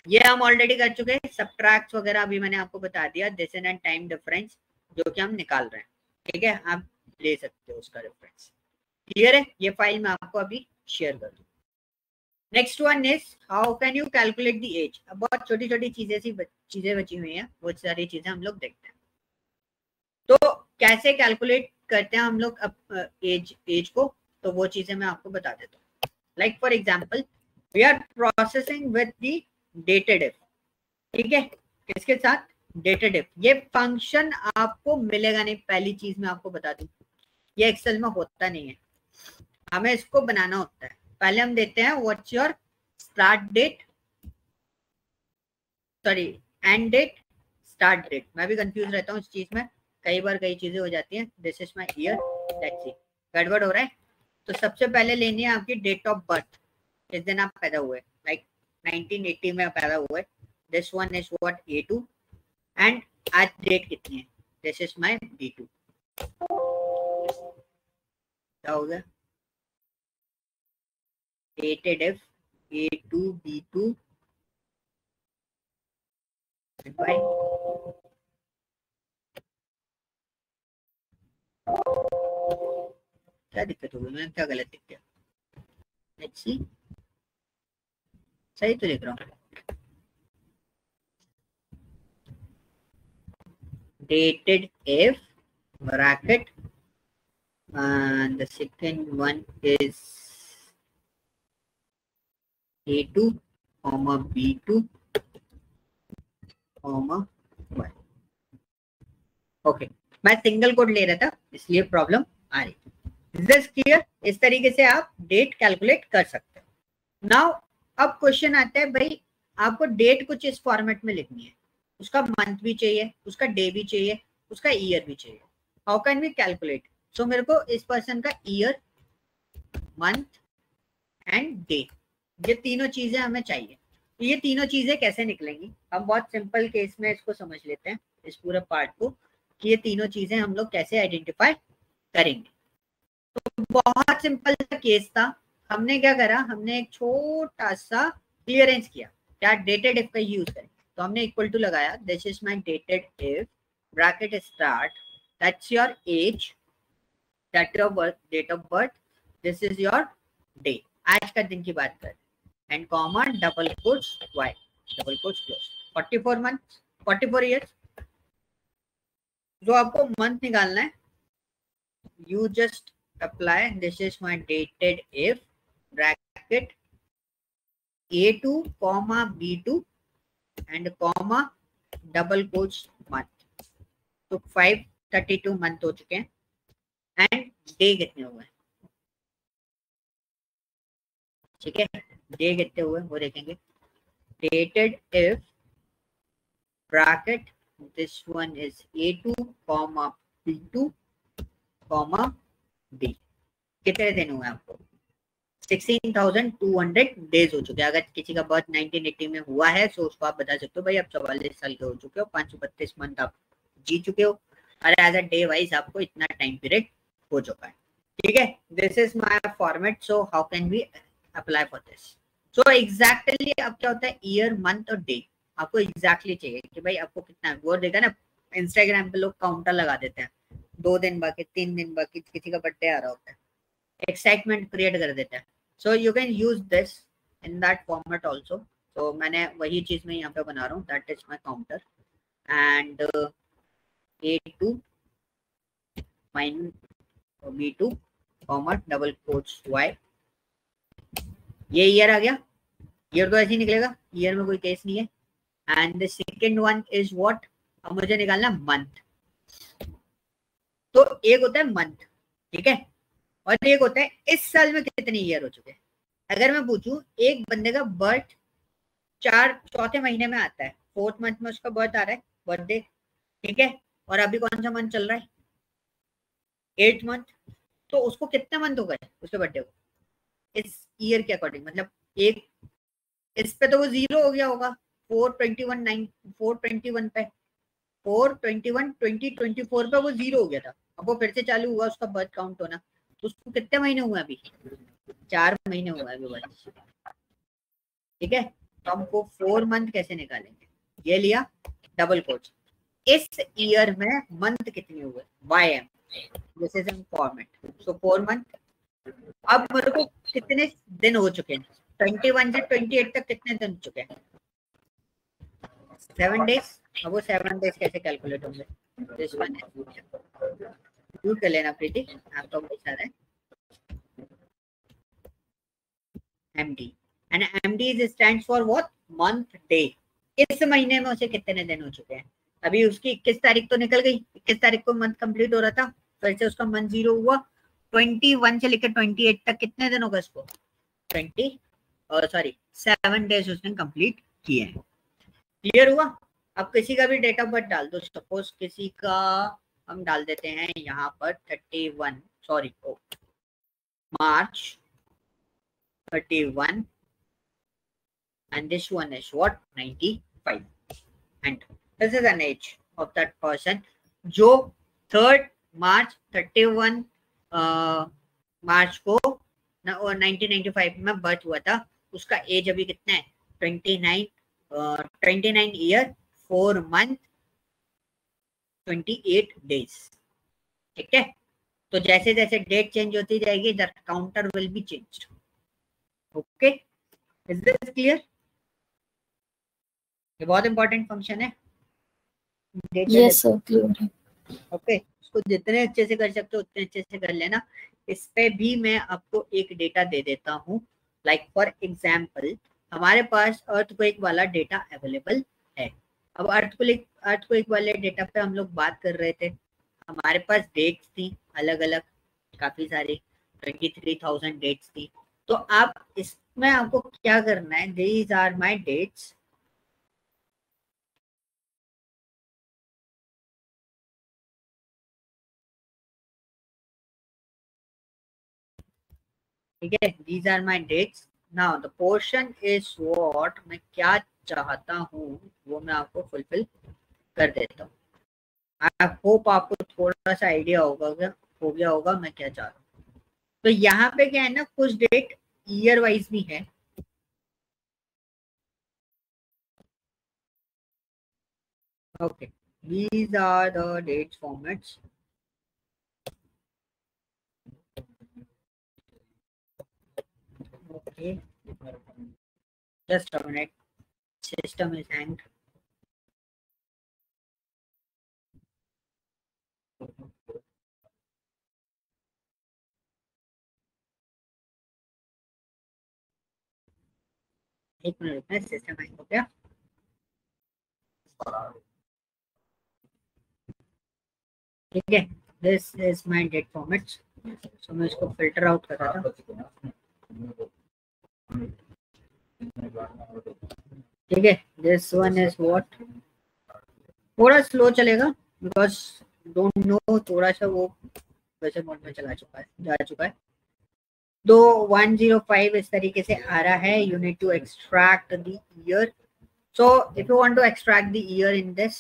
B: ये हम ऑलरेडी कर चुके हैं। सबट्रैक्ट वगैरह अभी मैंने आपको बता दिया, डिस्टेंस एंड टाइम डिफरेंस जो कि हम निकाल रहे हैं, ठीक है, आप ले सकते हो उसका रेफरेंस। क्लियर है? ये फाइल मैं आपको अभी शेयर कर दूँ। Next one is how can you calculate the age. अब बहुत छोटी छोटी चीजें बची हुई हैं, वो सारी चीजें हम लोग देखते हैं। तो कैसे कैलकुलेट करते हैं हम लोग अब एज को, तो वो चीजें मैं आपको बता देता हूँ। Like for example we are processing with the DATEDIF, ठीक है, किसके साथ, डेटेड इफ। ये फंक्शन आपको मिलेगा नहीं, पहली चीज मैं आपको बता दूं, ये एक्सेल में होता नहीं है, हमें इसको बनाना होता है। पहले हम देते हैं what's your start date, sorry end date, start date. मैं भी कंफ्यूज रहता हूँ इस चीज में, कई बार कई चीजें हो जाती हैं। This is my year, let's see, गड़बड़ हो रहा है। तो सबसे पहले लेनी है आपकी डेट ऑफ बर्थ, जिस दिन आप पैदा हुए, लाइक 1980 में पैदा हुए। This one is what A2 and आज डेट कितनी है, दिस इज माय B2। क्या हो गया, dated if A2 B2 bye क्या दिक्कत हो गई, मैंने क्या गलत लिख दिया, लेट्स सी, सही तो लिख रहा हूँ। dated if bracket and the second one is A2 comma B2 comma Y। Okay, मैं सिंगल कोड ले रहा था इसलिए प्रॉब्लम आ रही। Is this clear? इस तरीके से आप डेट कैलकुलेट कर सकते हो। नाउ अब क्वेश्चन आता है भाई, आपको डेट कुछ इस फॉर्मेट में लिखनी है, उसका मंथ भी चाहिए, उसका डे भी चाहिए, उसका ईयर भी चाहिए। How can we calculate? So मेरे को इस पर्सन का ईयर, मंथ एंड डे, ये तीनों चीजें हमें चाहिए। तो ये तीनों चीजें कैसे निकलेंगी, हम बहुत सिंपल केस में इसको समझ लेते हैं, इस पूरे पार्ट को, कि ये तीनों चीजें हम लोग कैसे आइडेंटिफाई करेंगे। तो बहुत सिंपल केस था, हमने क्या करा, हमने एक छोटा सा क्लियरेंस किया, क्या, डेटेड इफ का यूज करें। तो हमने इक्वल टू लगाया, this is my DATEDIF bracket start, that's your age, that your birth, date of birth, this is your day, आज का दिन की बात करें, and comma double quotes y, double quotes close. 44 months, 44 years. जो आपको month निकालना है, you just apply, this is my dated if bracket A2 comma B2 and comma double quotes month. तो 532 मंथ हो चुके हैं एंड डे कितने हुए, ठीक है, डे कितने हुए वो देखेंगे. Dated if bracket this one is A2 comma B2 comma B. कितने दिन हुए आपको, 16,200 डेज हो चुके हैं. अगर किसी का बर्थ 1980 में हुआ है तो उसको आप बता सकते हो भाई आप 44 साल के हो चुके हो, 532 मंथ आप जी चुके हो, और एज अ डे वाइज आपको इतना टाइम पीरियड हो चुका है. ठीक है, this is my format. So how can we apply for this. So exactly अब क्या होता है, ईयर मंथ और डे आपको एग्जैक्टली चाहिए कि भाई आपको कितना है. वो देखा ना इंस्टाग्राम पे लोग काउंटर लगा देते हैं, 2 दिन बाकी, 3 दिन बाकी, किसी का बर्थडे आ रहा होता है, एक्साइटमेंट क्रिएट कर देता है. So you can use this in that format also. तो मैंने वही चीज में यहाँ पे बना रहा हूँ, that is my counter and A2 minus B2 comma double quotes y. ये ईयर आ गया, ईयर तो ऐसे ही निकलेगा, ईयर में कोई केस नहीं है. And the second one is what, अब मुझे निकालना मंथ. तो एक होता है मंथ, ठीक है, और एक होता है इस साल में कितने ईयर हो चुके हैं. अगर मैं पूछूं एक बंदे का बर्थ चौथे महीने में आता है, 4th मंथ में उसका बर्थ आ रहा है, बर्थडे, ठीक है, और अभी कौन सा मंथ चल रहा है, 8th मंथ, तो उसको कितने मंथ हो गए उसके बर्थडे को इस ईयर के अकॉर्डिंग. मतलब एक इस पे तो वो 0 हो गया होगा, 421 पे 2024 पे वो 0 हो गया था, अब वो फिर से चालू हुआ उसका बर्थ काउंट होना, तो उसको कितने महीने हुए अभी, 4 महीने हुए अभी बर्थ. ठीक है, तो हमको 4 मंथ कैसे निकालेंगे, ये लिया डबल कोट्स, इस ईयर में मंथ कितने हुए YM, this is in format. So 4 month. अब मेरे को कितने दिन हो चुके हैं, 21 से 28 तक कितने दिन हो चुके हैं, 7 डेज. अब वो 7 डेज कैसे कैलकुलेट होंगे, दिस वन यूज कर लेना प्रीति, आपका बहुत सारा है MD and MD stands for what, month day. इस महीने में उसे कितने दिन हो चुके हैं, अभी उसकी 21 तारीख तो निकल गई, 21 तारीख को मंथ कंप्लीट हो रहा था, फिर से उसका मंथ 0 हुआ, 21 से लेकर 28 तक कितने दिन होगा इसको, 7 डेज उसने कंप्लीट किए हैं. क्लियर हुआ. अब किसी का भी डेट ऑफ बर्थ डाल दो, सपोज किसी का हम डाल देते हैं यहाँ पर 31 मार्च 31 and this one is what, 95 and this is an age of that person जो 3rd मार्च 31 मार्च को 1995 में बर्थ हुआ था, उसका एज अभी कितना है, 29 ईयर 4 मंथ 28 डेज. ठीक है, तो जैसे जैसे डेट चेंज होती जाएगी the counter will be changed. Okay, is this clear. ये बहुत इंपॉर्टेंट फंक्शन है.
C: यस सर, क्लियर है.
B: ओके, इसको जितने अच्छे से कर सकते हो उतने अच्छे से कर लेना. इस पे भी मैं आपको एक डेटा दे देता हूँ, लाइक फॉर एग्जाम्पल हमारे पास अर्थक्वेक वाला डेटा अवेलेबल है. अब अर्थक्वेक वाले डेटा पे हम लोग बात कर रहे थे, हमारे पास डेट्स थी अलग अलग काफी सारी, 23,000 डेट्स थी. तो आप इसमें आपको क्या करना है, दीज आर माई डेट्स. ठीक है, these are my dates. Now the portion is what, मैं क्या चाहता हूँ वो मैं आपको फुलफिल कर देता हूँ. आई होप आपको थोड़ा सा आइडिया हो गया होगा मैं क्या चाह रहा हूँ. तो यहाँ पे क्या है ना, कुछ डेट ईयर वाइज भी है. Okay, these are the dates formats. Okay, Just a minute. System is hanged. एक मिनट रुकना, सिस्टम हैंग हो गया। ठीक है, this is my date formats. So मैं इसको फिल्टर आउट कर रहा था। ठीक है, दिस वन इज व्हाट, थोड़ा स्लो चलेगा बिकॉज डोंट नो, थोड़ा सा वो वैसे मोड में जा चुका है। तो 105 इस तरीके से आ रहा है। You need to extract the year. So if you want to extract the year in this,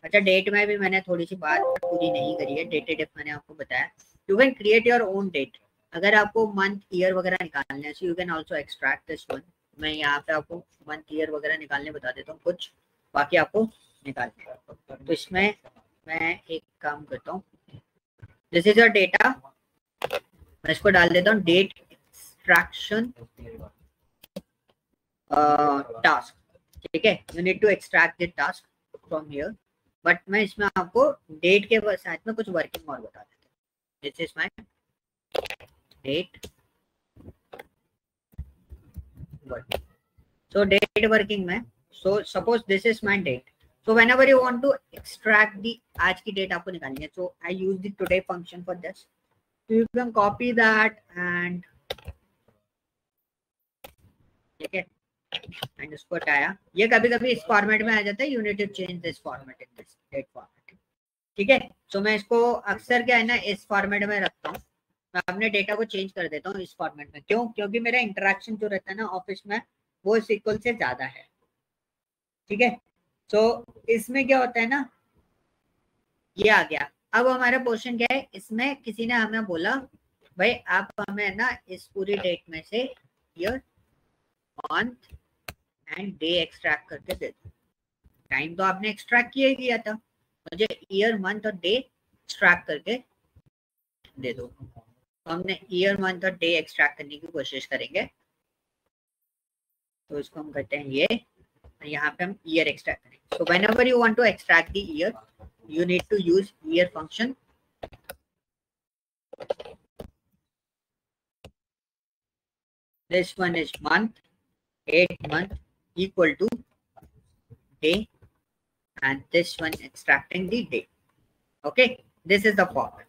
B: अच्छा डेट में भी मैंने थोड़ी सी बात पूरी नहीं करी है। डेटेड इफ मैंने आपको बताया, you can create your own date. अगर आपको मंथ ईयर वगैरह निकालने हैं, so you can also extract this one. मैं यहाँ पे आपको मंथ ईयर वगैरह निकालने बता देता हूँ कुछ, बाकी आपको निकालने। तो इसमें मैं एक काम करता हूँ, दिस इज योर डेटा। मैं इसको डाल देता हूँ डेट एक्सट्रैक्शन टास्क। ठीक है, you need to extract the task from here, but मैं इसमें आपको डेट के साथ में कुछ वर्किंग और बता देता हूँ। This is my date working. So date working में, so suppose this is my date. So whenever you want to extract the आज की डेट आपको निकालनी है, so I use the today function for this. So you can copy that and ठीक है, and इसको हटाया। ये कभी कभी इस फॉर्मेट में आ जाता है, you need to change this format in this date format. ठीक है, सो मैं इसको अक्सर क्या है ना इस फॉर्मेट में रखता हूँ। मैं अपने डेटा को चेंज कर देता हूँ इस फॉर्मेट में। क्यों? क्योंकि मेरा इंटरेक्शन जो रहता है ना ऑफिस में, वो इस इक्वल से ज्यादा है। ठीक है, सो इसमें क्या होता है ना, ये आ गया। अब हमारा पोर्शन क्या है, इसमें किसी ने हमें बोला भाई आप हमें ना इस पूरी डेट में से year, month and day extract करके दे दो। टाइम तो आपने एक्सट्रैक्ट किया ही किया था, मुझे ईयर, मंथ और डे एक्सट्रैक्ट करके दे दो। तो हमने ईयर, मंथ और डे एक्सट्रैक्ट करने की कोशिश करेंगे। तो इसको हम करते हैं ये, और यहाँ पे हम ईयर एक्सट्रैक्ट करेंगे। So whenever you want to extract the year, you need to use year function. This one is month, 8 month equal to day, and this one extracting the day. Okay, this is the format.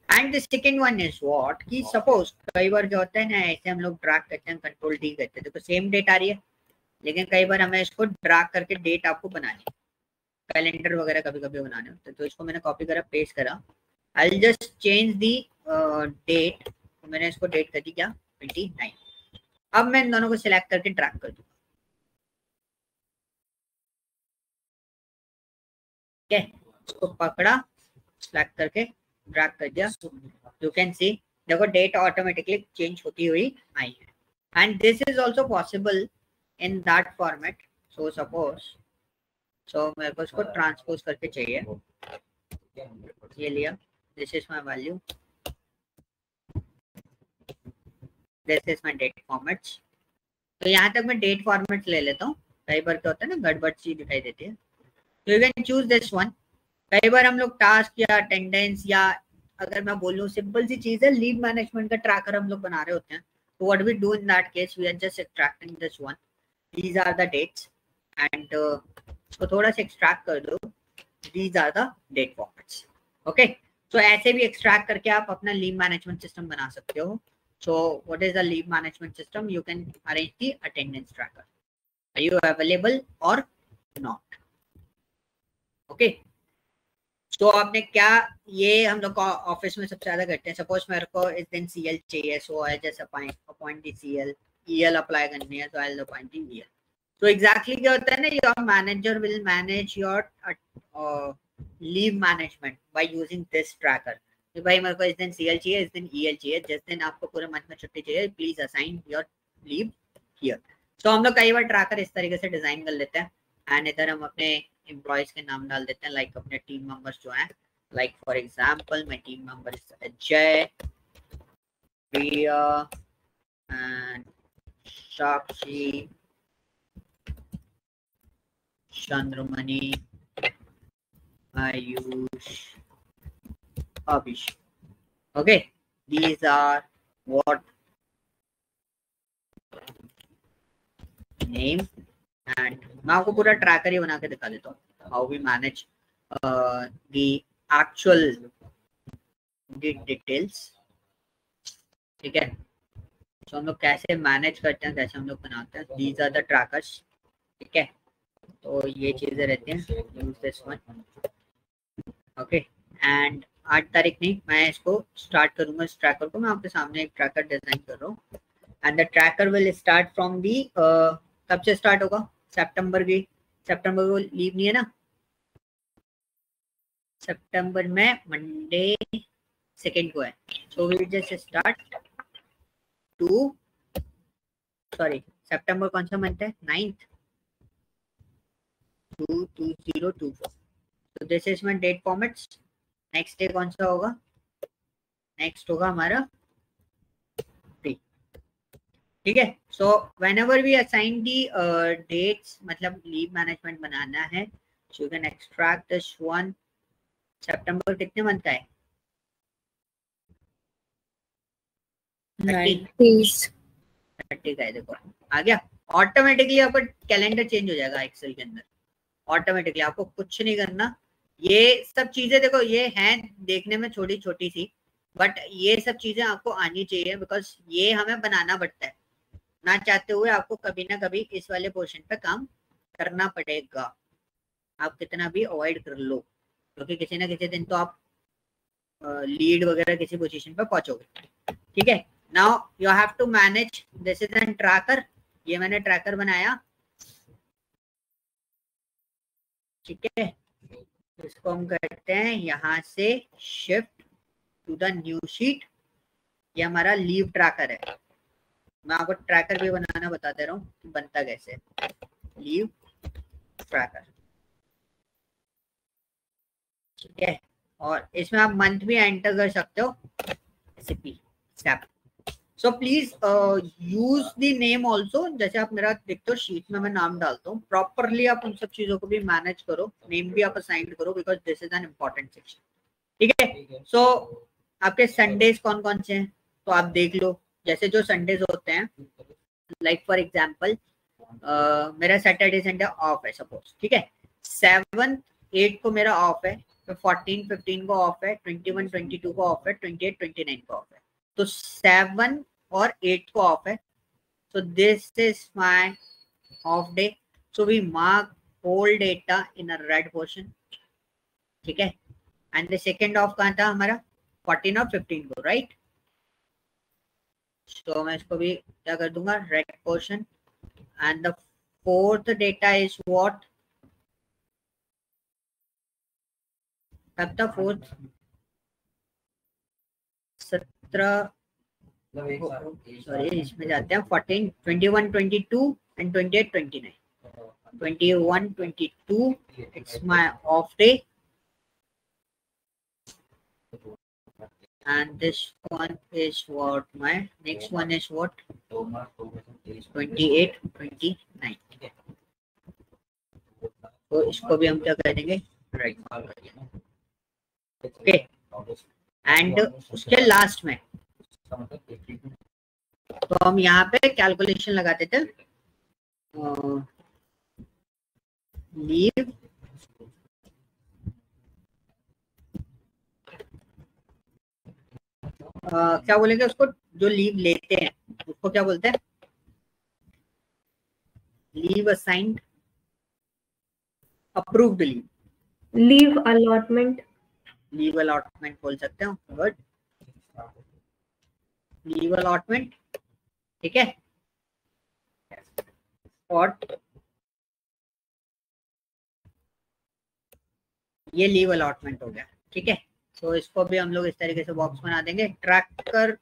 B: And the second one is what, कि suppose कई बार क्या होता है ना, ऐसे हम लोग drag करते हैं, कंट्रोल डी करते हैं, तो सेम डेट आ रही है, लेकिन कई बार हमें इसको ड्रैग करके डेट आपको बनानी है, कैलेंडर वगैरह कभी कभी बनाने होते हैं। तो इसको मैंने कॉपी करा, पेस्ट करा। I will just change the date. तो मैंने इसको डेट कर दी क्या, 29। अब मैं इन दोनों को सिलेक्ट करके ड्रैग कर दूंगा। ठीक है, इसको पकड़ा, सिलेक्ट करके ड्रैग कर दिया। यू कैन सी, देखो डेट ऑटोमेटिकली चेंज होती हुई आई है। And this is also possible in that format. So suppose, so मेरे को इसको ट्रांसपोज करके चाहिए, ये लिया, this is my value, this is my date formats. तो यहाँ तक मैं डेट फॉर्मेट ले लेता हूँ, कई बार क्या होता है ना गड़बड़ सी दिखाई देती है। तो you can choose this one. कई बार हम लोग टास्क या अटेंडेंस, या अगर मैं बोलूँ सिंपल सी चीज है, लीव मैनेजमेंट का ट्रैकर हम लोग बना रहे होते हैं। तो what we do in that case, we are just extracting this one, these are the dates, and इसको थोड़ा सा एक्सट्रैक्ट कर दो, these are the date formats. Okay, तो ऐसे भी एक्सट्रैक्ट करके आप अपना लीव मैनेजमेंट सिस्टम बना सकते हो। So what is the leave management system? You can arrange the attendance tracker. Are you available or not? Okay. So आपने क्या, ये हम लोग ऑफिस में सबसे ज्यादा करते हैं। सपोज मेरे को इस दिन CL चाहिए, so I just appoint the CL, EL apply करनी है, तो I will appoint the EL। तो एग्जैक्टली क्या होता है ना, your manager will manage your leave management by using this tracker. कि भाई मेरे को इस दिन CL चाहिए, इस दिन EL चाहिए, जिस दिन आपको पूरे मंथ में छुट्टी चाहिए, please assign your leave here. तो हम लोग कई बार ट्रैकर इस तरीके से डिजाइन कर लेते हैं, एंड इधर हम अपने एम्प्लॉयज के नाम डाल देते हैं, लाइक अपने टीम मेंबर्स जो हैं, like for example my team member is Ajay, Priya and Sakshi, Chandramani, Ayush, Abhishek. Okay, these are what name, and मैं आपको पूरा ट्रैकर ही बना के दिखा देता हूँ how we manage the actual details. ठीक है, तो हम लोग कैसे मैनेज करते हैं, कैसे हम लोग बनाते हैं. These are the trackers. ठीक है, तो ये चीजें रहती हैं. Use this one. Okay and 8 तारीख नहीं, मैं इसको स्टार्ट करूंगा. इस ट्रैकर को मैं आपके सामने एक ट्रैकर डिजाइन कर रहा हूँ and the tracker will start from the कब से स्टार्ट होगा? सितंबर को लीव नहीं है ना, सितंबर में मंडे 2 को है. So we just start to sorry सितंबर कौन सा मंथ है? 9th 2/2024. तो this is my date formats. Next day कौन सा होगा? नेक्स्ट होगा हमारा 3. ठीक है, so whenever we assign the dates, मतलब लीव मैनेजमेंट बनाना है, so you can extract this one. सितंबर कितने मंथ का है? 30 का है. देखो आ गया ऑटोमेटिकली. आपका कैलेंडर चेंज हो जाएगा एक्सेल के अंदर ऑटोमेटिकली. आपको कुछ नहीं करना. ये सब चीजें देखो, ये हैं देखने में छोटी छोटी सी, बट ये सब चीजें आपको आनी चाहिए बिकॉज ये हमें बनाना पड़ता है. ना चाहते हुए आपको कभी ना कभी इस वाले पोर्शन पे काम करना पड़ेगा. आप कितना भी अवॉइड कर लो, क्योंकि किसी ना किसी दिन तो आप लीड वगैरह किसी पोजीशन पे पहुंचोगे. ठीक है, now you have to manage. This is an tracker. ये मैंने ट्रैकर बनाया. ठीक है, इसको हम करते हैं यहाँ से shift to the new sheet. ये हमारा लीव ट्रैकर है. मैं आपको ट्रैकर भी बनाना बता दे रहा हूँ कि बनता कैसे. Leave tracker. ठीक है, और इसमें आप मंथ भी एंटर कर सकते हो. So please use the name also. जैसे आप मेरा देखते हो शीट में मैं नाम डालता हूँ, प्रॉपरली आप उन सब चीजों को भी मैनेज करो. नेम भी आप असाइन करो because this is an important section. ठीक है, सो आपके संडेज कौन कौन से हैं तो आप देख लो. जैसे जो संडेज होते हैं, लाइक फॉर एग्जाम्पल मेरा सैटरडे संडे ऑफ है सपोज. ठीक है, 7th 8 को मेरा ऑफ है, तो 14 15 को ऑफ है, 21 22 को ऑफ है, 28 29 को ऑफ है. तो 7 और 8 को ऑफ है. So this is my off day. So we mark whole data in a red portion. ठीक है, and the second off कहाँ था हमारा? 14 और 15 को, right? So मैं इसको भी क्या कर दूंगा? red portion. And the fourth data is what? कब था fourth? 17 सॉरी इसमें जाते हैं 14 21 22 and 28 29. 21 22 it's my off day, and this one is what my next one is what 28 29. तो इसको भी हम क्या कर देंगे? राइट. ओके, एंड उसके लास्ट में तो हम यहाँ पे कैलकुलेशन लगाते थे. लीव क्या बोलेंगे उसको? जो लीव लेते हैं उसको क्या बोलते हैं? Leave assigned, approved leave,
D: leave allotment.
B: Leave allotment बोल सकते हो. Good, leave allotment. ठीक है, और ये लीव अलॉटमेंट हो गया. ठीक है, तो इसको भी हम लोग इस तरीके से बॉक्स बना देंगे. ट्रैकर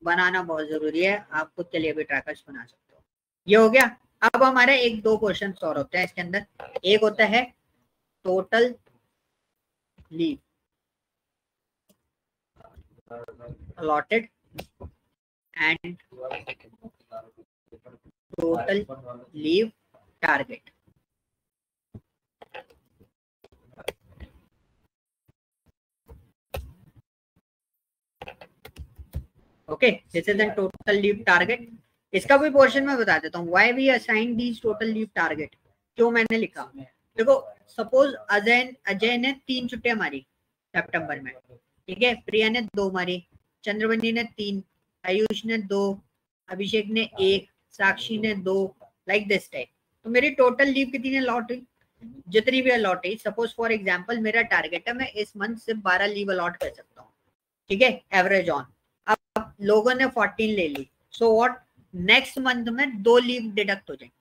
B: बनाना बहुत जरूरी है. आप खुद के लिए भी ट्रैकर्स बना सकते हो. ये हो गया. अब हमारे 1-2 क्वेश्चन और होते हैं इसके अंदर. एक होता है total leave allotted and total leave target. Okay, this is the total leave target. इसका भी पोर्शन में बता देता हूँ. Why we assign these total leave target, क्यों मैंने लिखा. देखो सपोज अजय ने 3 छुट्टियां मारी सितंबर में, ठीक है. प्रिया ने 2 मारी, चंद्रबंदी ने 3, आयुष ने 2, अभिषेक ने 1, साक्षी ने 2, लाइक दिस टाइप. तो मेरी टोटल लीव कितनी अलॉट हुई, जितनी भी अलॉट हुई. सपोज फॉर एग्जांपल मेरा टारगेट है मैं इस मंथ सिर्फ 12 लीव अलॉट कर सकता हूँ, ठीक है, एवरेज ऑन. अब लोगों ने 14 ले ली, सो व्हाट, नेक्स्ट मंथ में 2 लीव डिडक्ट हो जाएंगे,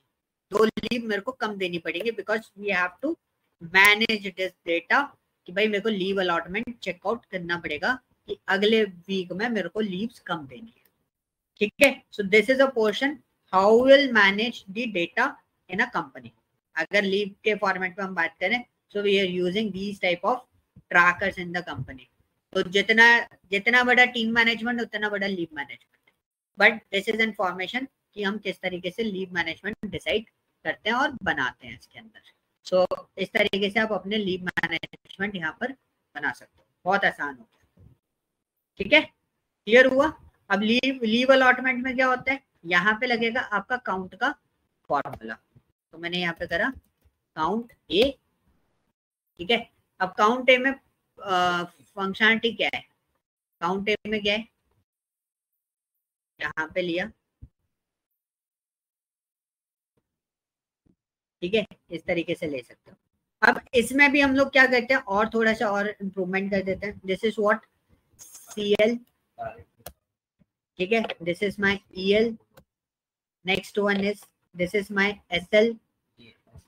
B: 2 लीव मेरे को कम देनी पड़ेगी, because we have to manage this data कि भाई मेरे को लीव अलॉटमेंट चेकआउट करना पड़ेगा कि अगले वीक में मेरे को लीव्स कम देनी है, ठीक है. So this is a portion how will manage the data in a company. अगर लीव के फॉर्मेट में हम बात करें, so we are using these type of trackers in the company. तो जितना बड़ा टीम मैनेजमेंट उतना बड़ा leave management. But this is information कि हम किस तरीके से लीव मैनेजमेंट डिसाइड करते हैं और बनाते हैं इसके अंदर. सो इस तरीके से आप अपने लीव मैनेजमेंट यहाँ पर बना सकते हो, बहुत आसान हो गया, ठीक है. क्लियर हुआ. अब लीव अलॉटमेंट में क्या होता है, यहाँ पे लगेगा आपका काउंट का फॉर्मूला. तो मैंने यहाँ पे करा काउंट ए, ठीक है. अब काउंट ए में फंक्शनलिटी क्या है, काउंट ए में क्या है, यहाँ पे लिया, ठीक है. इस तरीके से ले सकते हो. अब इसमें भी हम लोग क्या करते हैं, और थोड़ा सा और इम्प्रूवमेंट कर देते हैं. दिस इज व्हाट CL, ठीक है. This is my EL, next one is this is my SL,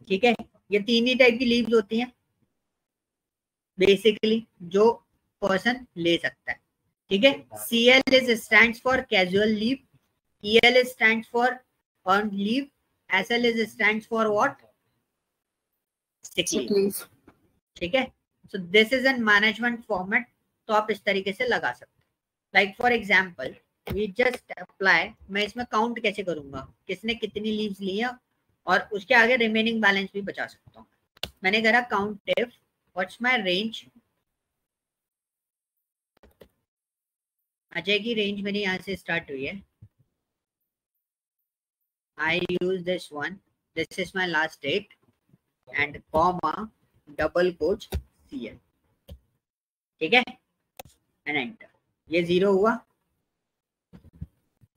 B: ठीक है. ये 3 ही टाइप की लीव्स होती हैं बेसिकली जो पर्सन ले सकता है, ठीक है. CL is stands for casual leave, EL is stands for earned leave, SL is stands for what, sick leave, ठीक है. So this is an management format. तो आप इस तरीके से लगा सकते हैं. Like for example we just apply, मैं इसमें काउंट कैसे करूंगा, किसने कितनी लीव्स ली है, और उसके आगे रिमेनिंग बैलेंस भी बचा सकता हूँ. मैंने करा count if what's my range, Ajay की रेंज मेरी यहाँ से स्टार्ट हुई है. I use this one, this is my last date and comma double quotes CL, ठीक है, एंड एंटर. ये 0 हुआ,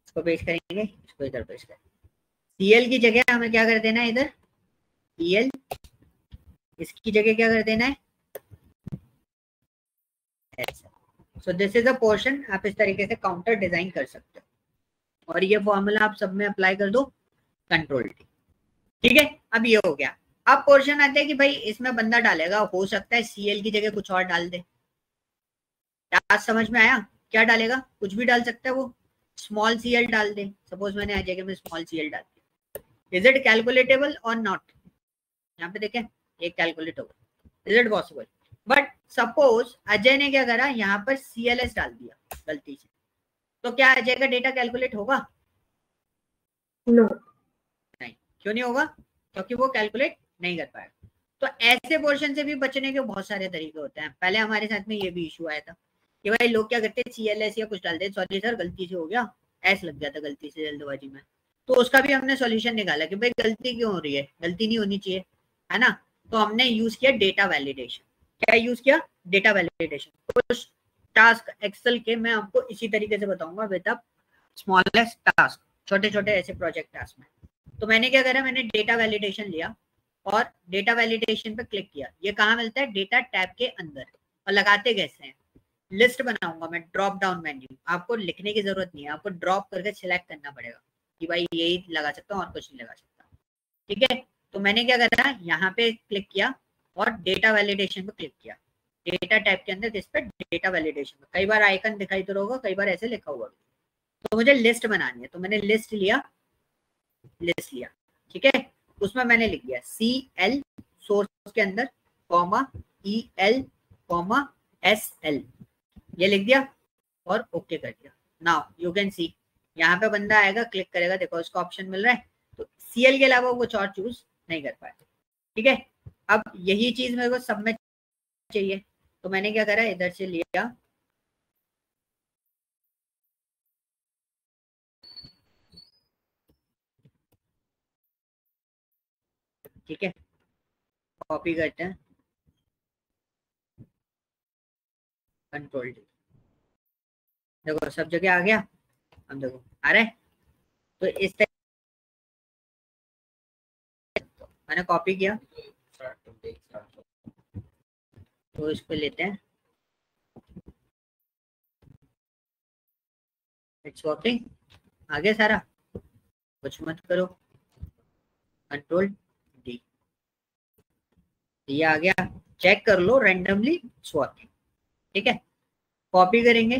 B: इसको पेश करेंगे, इसको इधर पेश करेंगे. CL की जगह हमें क्या कर देना है, इधर EL, इसकी जगह क्या कर देना है SL. So this is a portion. आप इस तरीके से काउंटर डिजाइन कर सकते हो, और ये फॉर्मूला आप सब में अप्लाई कर दो, कंट्रोल टी, ठीक है. अब ये हो गया. अब पोर्शन आते हैं कि भाई इसमें बंदा डालेगा, हो सकता है CL की जगह कुछ और डाल दे. टास्क समझ में आया, क्या डालेगा, कुछ भी डाल सकता है वो. स्मॉल CL डाल दे, सपोज मैंने आ जगह में स्मॉल CL डाल दिया. इज इट कैलकुलेटेबल और नॉट, यहाँ पे देखें एक कैलकुलेट होगा, is it possible. But suppose Ajay ने क्या करा, यहाँ पर CLS डाल दिया गलती से, तो क्या अजय का डेटा कैलकुलेट होगा,
D: नो,
B: नहीं. क्यों नहीं होगा, क्योंकि वो कैलकुलेट नहीं कर पाएगा. तो ऐसे पोर्शन से भी बचने के बहुत सारे तरीके होते हैं. पहले हमारे साथ में ये भी इशू आया था कि भाई लोग क्या करते हैं, CLS या कुछ डालते हैं, सॉरी सर गलती से हो गया, ऐसा लग गया था गलती से जल्दबाजी में. तो उसका भी हमने सॉल्यूशन निकाला कि भाई गलती क्यों हो रही है, गलती नहीं होनी चाहिए, है ना. तो हमने यूज किया डेटा वैलिडेशन. क्या यूज किया, डेटा वैलिडेशन. कुछ टास्क एक्सेल के मैं आपको इसी तरीके से बताऊंगा विद अ स्मॉलेस्ट टास्क, छोटे छोटे ऐसे प्रोजेक्ट टास्क में. तो मैंने क्या करा, मैंने डेटा वैलिडेशन लिया और डेटा वैलिडेशन पे क्लिक किया. ये कहाँ मिलता है, डेटा टैब के अंदर. और लगाते कैसे हैं, लिस्ट बनाऊंगा मैं, ड्रॉप डाउन मेन्यू. आपको लिखने की जरूरत नहीं है, आपको ड्रॉप करके सिलेक्ट करना पड़ेगा कि भाई यही लगा सकता हूँ और कुछ नहीं लगा सकता, ठीक है. तो मैंने क्या करा, यहाँ पे क्लिक किया और डेटा वैलिडेशन पे क्लिक किया. डेटा टाइप के अंदर किस पे, डेटा वैलिडेशन पे. कई बार आइकन दिखाई तो होगा, कई बार ऐसे लिखा हुआ. तो मुझे लिस्ट बनानी है, तो मैंने लिस्ट लिया, ठीक है. उसमें मैंने लिख दिया CL सोर्स के अंदर कॉमा EL कॉमा SL, ये लिख दिया और ओके कर दिया. नाउ यू कैन सी यहाँ पे बंदा आएगा, क्लिक करेगा, देखो इसका ऑप्शन मिल रहा है. तो CL के अलावा कुछ और चूज नहीं कर पाए। ठीक है, अब यही चीज मेरे को सब में चाहिए, तो मैंने क्या करा, इधर से लिया ठीक है, कॉपी करते हैं, कंट्रोल डी, देखो सब जगह आ गया। हम देखो आ रहा है, तो इस तरह मैंने कॉपी किया, तो इसको लेते हैं, इट्स वर्किंग, आ गया सारा, कुछ मत करो, कंट्रोल डी, ये आ गया, चेक कर लो रैंडमली इट्स वर्किंग। ठीक है, कॉपी करेंगे,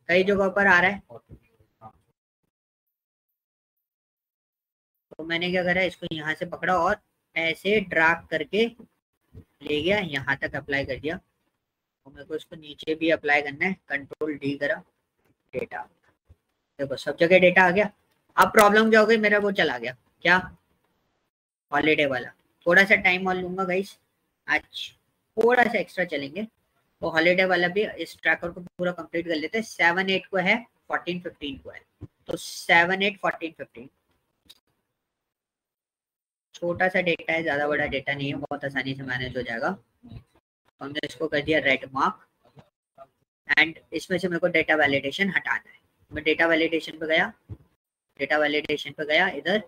B: कई जगहों पर आ रहा है, तो मैंने क्या करा, इसको यहाँ से पकड़ा और ऐसे ड्रैग करके ले गया, यहाँ तक अप्लाई कर दिया, तो मेरे को इसको नीचे भी अप्लाई करना है, कंट्रोल डी करा, डेटा, देखो सब जगह डेटा आ गया। अब प्रॉब्लम क्या हो गई, मेरा वो चला गया, क्या, हॉलीडे वाला, थोड़ा सा टाइम और लूंगा गाइस, आज थोड़ा सा एक्स्ट्रा चलेंगे, तो हॉलीडे वाला भी इस ट्रैकर को पूरा कंप्लीट कर लेते हैं। 7-8 को है, 14-15 को है, तो 7-8-14-15 छोटा सा डेटा है, ज्यादा बड़ा डेटा नहीं है, बहुत आसानी से मैनेज हो जाएगा। हमने इसको कर दिया रेड मार्क, एंड इसमें से मेरे को डेटा वैलिडेशन हटाना है, मैं डेटा वैलिडेशन पे गया, डेटा वैलिडेशन पे गया इधर,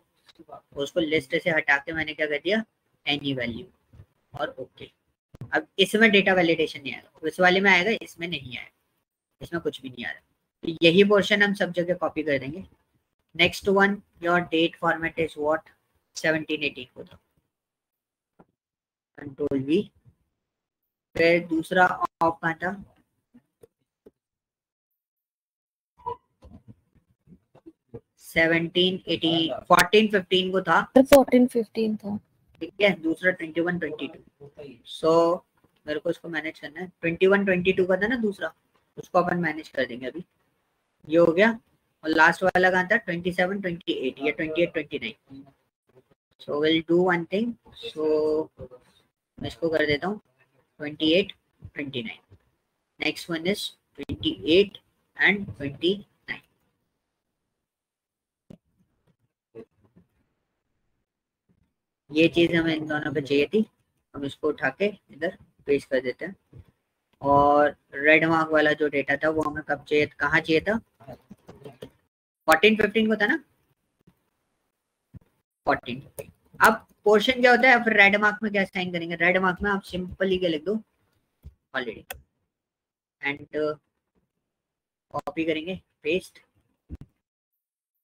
B: उसको लिस्ट से हटा के मैंने क्या कर दिया, एनी वैल्यू, और ओके। अब इसमें डेटा वैलिडेशन नहीं आएगा, इस वाले में आएगा, इसमें नहीं आएगा, इसमें कुछ भी नहीं आ रहा, तो यही पोर्शन हम सब जगह कॉपी कर देंगे। Next one, your date format is what, 17-18 को था, कंट्रोल वी, फिर दूसरा ऑफ कहाँ था, 17-18 14-15 को था,
C: 14-15 था,
B: ठीक है, दूसरा 21-22, सो मेरे को इसको मैनेज करना है, 21-22 का था ना दूसरा, उसको अपन मैनेज कर देंगे अभी, ये हो गया, और लास्ट वाला कहाँ था, 27-28 या 28-29, so will do one thing, so मैं इसको कर देता हूँ 28-29, नेक्स्ट वन इज 28 and 29, ये चीज हमें इन दोनों पे चाहिए थी, हम इसको उठा के इधर पेस्ट कर देते हैं। और रेड मार्क वाला जो डेटा था वो हमें कब चाहिए, कहाँ चाहिए था, 14-15 को था ना, 14। अब पोर्शन क्या होता है, फिर रेड मार्क में क्या साइन करेंगे, रेड मार्क में आप सिंपली क्या लिख दो, हॉलीडे, एंड कॉपी करेंगे, पेस्ट,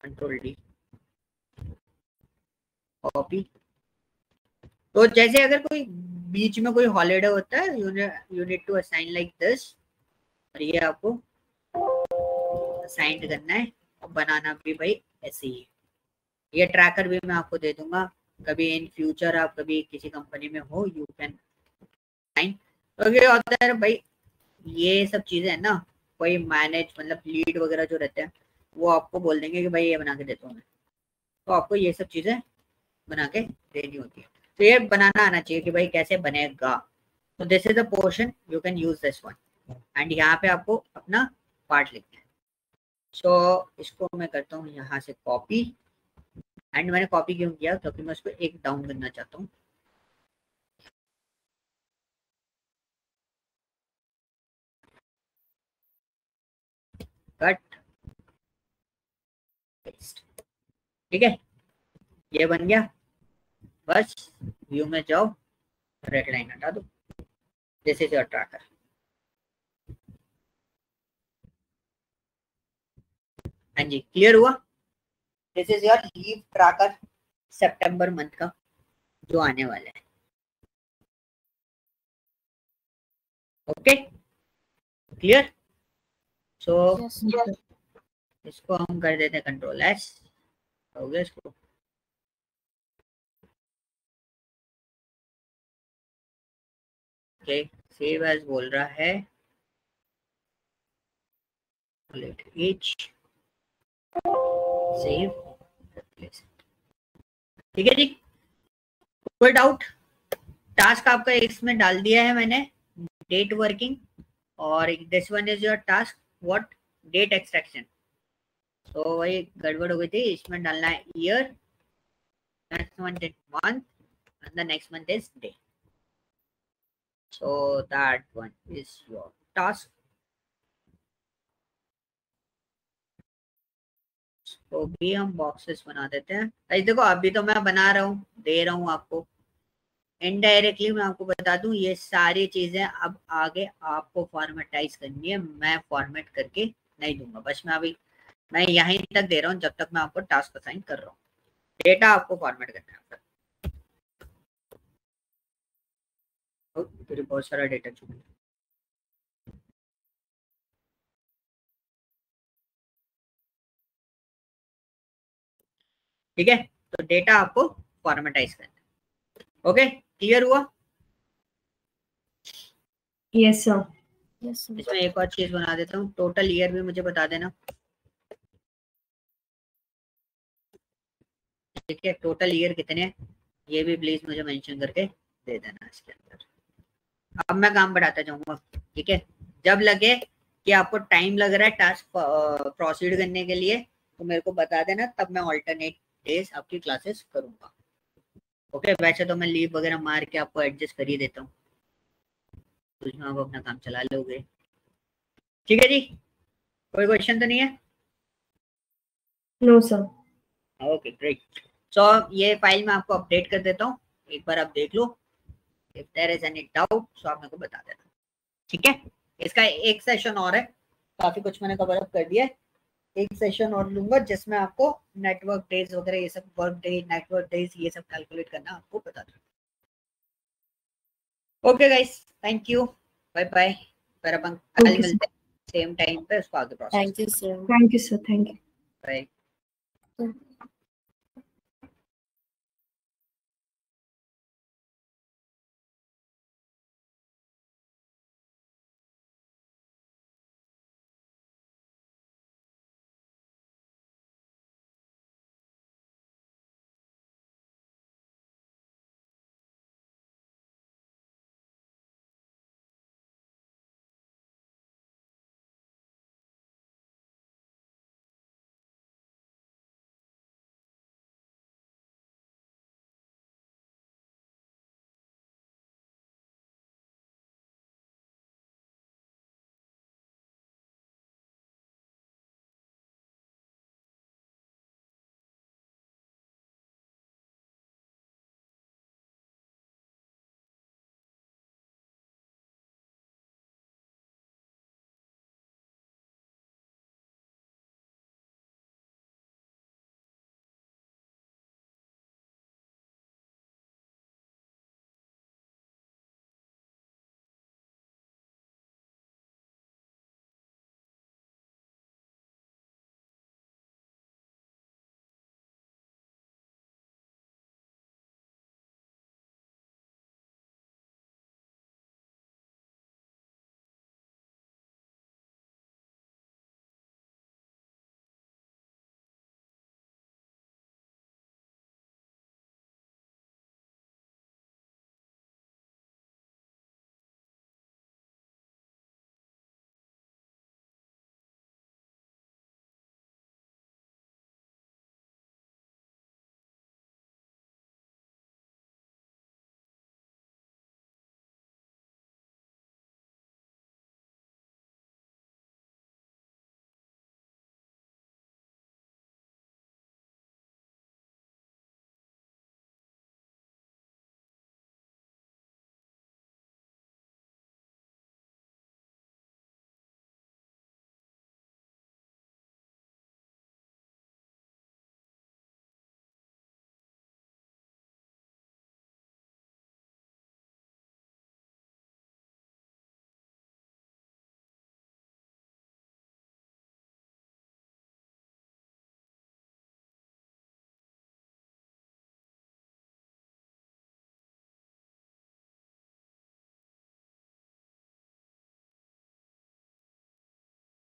B: कंट्रोल डी, कॉपी। तो जैसे अगर कोई बीच में कोई हॉलीडे होता है, you need to assign like this, और ये आपको असाइन करना है, और बनाना भी भाई ऐसे ही। ये ट्रैकर भी मैं आपको दे दूंगा, कभी इन फ्यूचर आप कभी किसी कंपनी में हो, यू कैन साइन। तो ये होता है भाई, ये सब चीजें है ना, कोई मैनेज मतलब लीड वगैरह जो रहते हैं, वो आपको बोल देंगे कि भाई ये बना के देता हूँ मैं, तो आपको ये सब चीजें बना के देनी होती है, तो ये बनाना आना चाहिए कि भाई कैसे बनेगा। तो this is the portion, you can use this one, and यहाँ पे आपको अपना पार्ट लिखना है। सो इसको मैं करता हूँ यहाँ से कॉपी, एंड मैंने कॉपी क्यों किया, क्योंकि मैं इसको एक डाउन करना चाहता हूँ, कट पेस्ट, ठीक है, ये बन गया। बस व्यू में जाओ, रेड लाइन हटा दो, दिस इज योर ट्रैकर। हाँ जी, क्लियर हुआ, this is your leave tracker September month का जो आने वाला है। Okay, clear. सो इसको हम कर देते हैं कंट्रोल एस, हो गया इसको, ओके, सेव एज बोल रहा है, एच सेव, ठीक है जी, कोई डाउट? टास्क आपका इसमें डाल दिया है मैंने, डेट वर्किंग, और this one is your task what, date extraction. तो वही गड़बड़ हो गई थी, इसमें डालना है year, next month is month, and the next month is day. So that one is your task. तो भी हम बॉक्सेस बना देते हैं। भाई देखो अभी तो मैं बना रहा हूँ, दे रहा हूँ आपको, इनडायरेक्टली मैं आपको बता दूं ये सारी चीजें अब आगे आपको फॉर्मेटाइज करनी है, मैं फॉर्मेट करके नहीं दूंगा, बस मैं यहीं तक दे रहा हूँ जब तक मैं आपको टास्क असाइन कर रहा हूँ। डेटा आपको फॉर्मेट करना है। तेरे बहुत सारा डेटा चुका, ठीक है, तो डेटा आपको फॉर्मेटाइज करना है। ओके, क्लियर हुआ?
D: Yes sir.
B: इसमें एक और चीज बना देता हूँ, टोटल ईयर भी मुझे बता देना। ठीक है, टोटल ईयर कितने हैं ये भी प्लीज मुझे मेंशन करके दे देना इसके अंदर। अब मैं काम बढ़ाता जाऊंगा, ठीक है, जब लगे कि आपको टाइम लग रहा है टास्क प्रोसीड करने के लिए तो मेरे को बता देना, तब मैं ऑल्टरनेट डेज आपकी क्लासेस करूंगा। ओके, वैसे तो मैं लीव वगैरह मार के आपको एडजस्ट कर ही देता हूँ, तो उसमें आप अपना काम चला लोगे। ठीक है जी, कोई क्वेश्चन तो नहीं है?
D: No sir.
B: Okay great. So ये फाइल मैं आपको अपडेट कर देता हूँ, एक बार आप देख लो, if there is any doubt so आप मेरे को बता देना। ठीक है, इसका एक सेशन और है, काफी कुछ मैंने कवर अप कर दिया है, एक सेशन और लूंगा जिसमें आपको नेटवर्क डेज वगैरह ये सब, वर्क डे, नेटवर्क डेज ये सब कैलकुलेट करना आपको बता दूँ। Okay guys, thank you, bye bye, फिर अपन कल मिलते हैं सेम टाइम पे उसको आगे process.
A: Thank you sir.
D: Thank you sir. Thank you.
B: Bye.